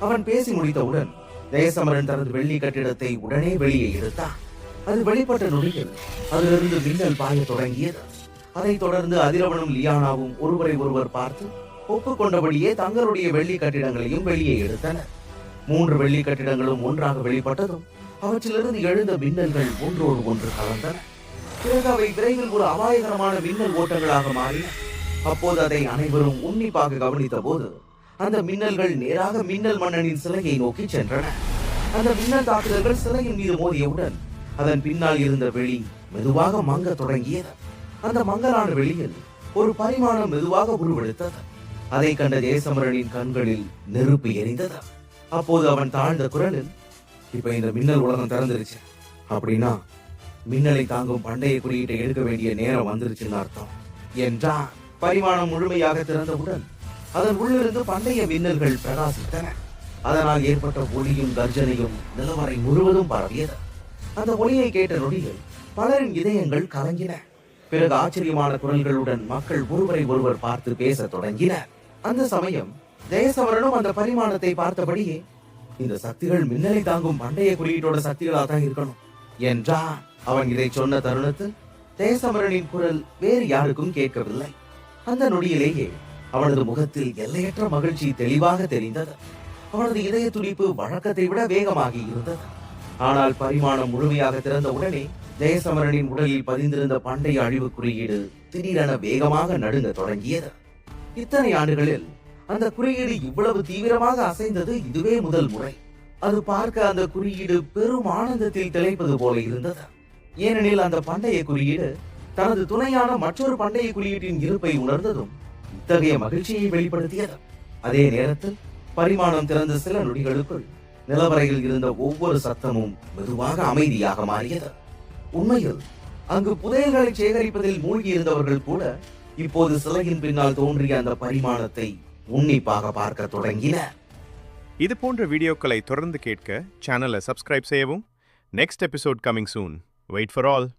அவன் பேசி முடித்தவுடன் ஜெயசமரன் தனது வெள்ளி கட்டிடத்தை உடனே வெளியே எடுத்தான். அது வெளிப்பட்ட நொடியில் அதிலிருந்து மின்னல் பாய தொடங்கியது. அதைத் தொடர்ந்து அதிரவனும் லியானாவும் ஒருவரை ஒருவர் பார்த்து ஒப்புக்கொண்டபடியே தங்களுடைய வெள்ளி கட்டிடங்களையும் வெளியே எடுத்தனர். 3 வெள்ளி கட்டிடங்களும் ஒன்றாக வெளிப்பட்டதும் அவற்றிலிருந்து எழுந்த மின்னல்கள் ஒன்றோடு ஒன்று கலந்தன. பிறகு அவை விரைவில் ஒரு அபாயகரமான மின்னல் ஓட்டங்களாக மாறின. அப்போது அதை அனைவரும் உன்னிப்பாக கவனித்த போது அந்த மின்னல்கள் நேராக மின்னல் மன்னனின் சிலையை நோக்கி சென்றன. அந்த மின்னல் தாக்குதல்கள் சிலையின் மீது மோதியவுடன் அதன் பின்னால் இருந்த வெளி மெதுவாக மங்க தொடங்கியது. அந்த மங்கலான வெளியில் ஒரு பரிமாணம் மெதுவாக உருவெடுத்தது. அதை கண்ட ஜெயசமரனின் கண்களில் நெருப்பு எரிந்தது. அப்போது அவன் தாழ்ந்த குரலில், இப்ப இந்த மின்னல் உலகம் திறந்துருச்சு அப்படின்னா மின்னலை தாங்கும் பண்டைய குறியீட்டை எடுக்க வேண்டிய நேரம் வந்துருச்சுன்னு அர்த்தம் என்றான். பரிமாணம் முழுமையாக திறந்தவுடன் அதன் உள்ளிருந்து பண்டைய மின்னல்கள் பிரகாசித்தன. அதனால் ஏற்பட்ட ஒளியும் கர்ஜனையும் நிலவரை முழுவதும் பரவியது. அந்த ஒளியை கேட்ட நொடியில் பலரின் இதயங்கள் கலங்கின. பிறகு ஆச்சரியமான குரல்களுடன் மக்கள் ஒருவரை ஒருவர் பார்த்து பேசத் தொடங்கினர். அந்த சமயம் ஜெயசமரனும் அந்த பரிமாணத்தை பார்த்தபடியே, இந்த சக்திகள் மின்னலை தாங்கும் பண்டைய குறியீட்டோட சக்திகளாக தான் இருக்கணும் என்றான். அவன் இதை சொன்ன தருணத்தில் ஜெயசமரனின் குரல் வேறு யாருக்கும் கேட்கவில்லை. அந்த நொடியிலேயே அவனது முகத்தில் எல்லையற்ற மகிழ்ச்சி தெளிவாக தெரிந்தது. அவனது இதய துடிப்பு வழக்கத்தை விட வேகமாகி இருந்தது. ஆனால் பரிமாணம் முழுமையாக திறந்த உடனே ஜெயசமரனின் உடலில் பதிந்திருந்த பண்டைய அழிவு குறியீடு திடீரென வேகமாக நடுங்க தொடங்கியது. இத்தனை ஆண்டுகளில் அந்த குறியீடு இவ்வளவு தீவிரமாக அசைந்தது இதுவே முதல் முறை. அது பார்க்க அந்த குறியீடு பெரும் ஆனந்தத்தில் திளைப்பது போல இருந்தது. ஏனெனில் அந்த பண்டைய குறியீடு தனது துணையான மற்றொரு பண்டைய குறியீட்டின் இருப்பை உணர்ந்ததும் இத்தகைய மகிழ்ச்சியை வெளிப்படுத்தியது. அதே நேரத்தில் பரிமாணம் திறந்த சில நொடிகளுக்குள் நிலவரையில் இருந்த ஒவ்வொரு சத்தமும் மெதுவாக அமைதியாக மாறியது. உண்மையில் அங்கு புதையல்களை சேகரிப்பதில் மூழ்கி இருந்தவர்கள் கூட இப்போது சிலையின் பின்னால் தோன்றிய அந்த பரிமாணத்தை உன்னிப்பாக பார்க்க தொடங்கினர். இது போன்ற வீடியோக்களை தொடர்ந்து கேட்க சேனலை சப்ஸ்கிரைப் செய்யவும். Next episode coming soon. Wait for all.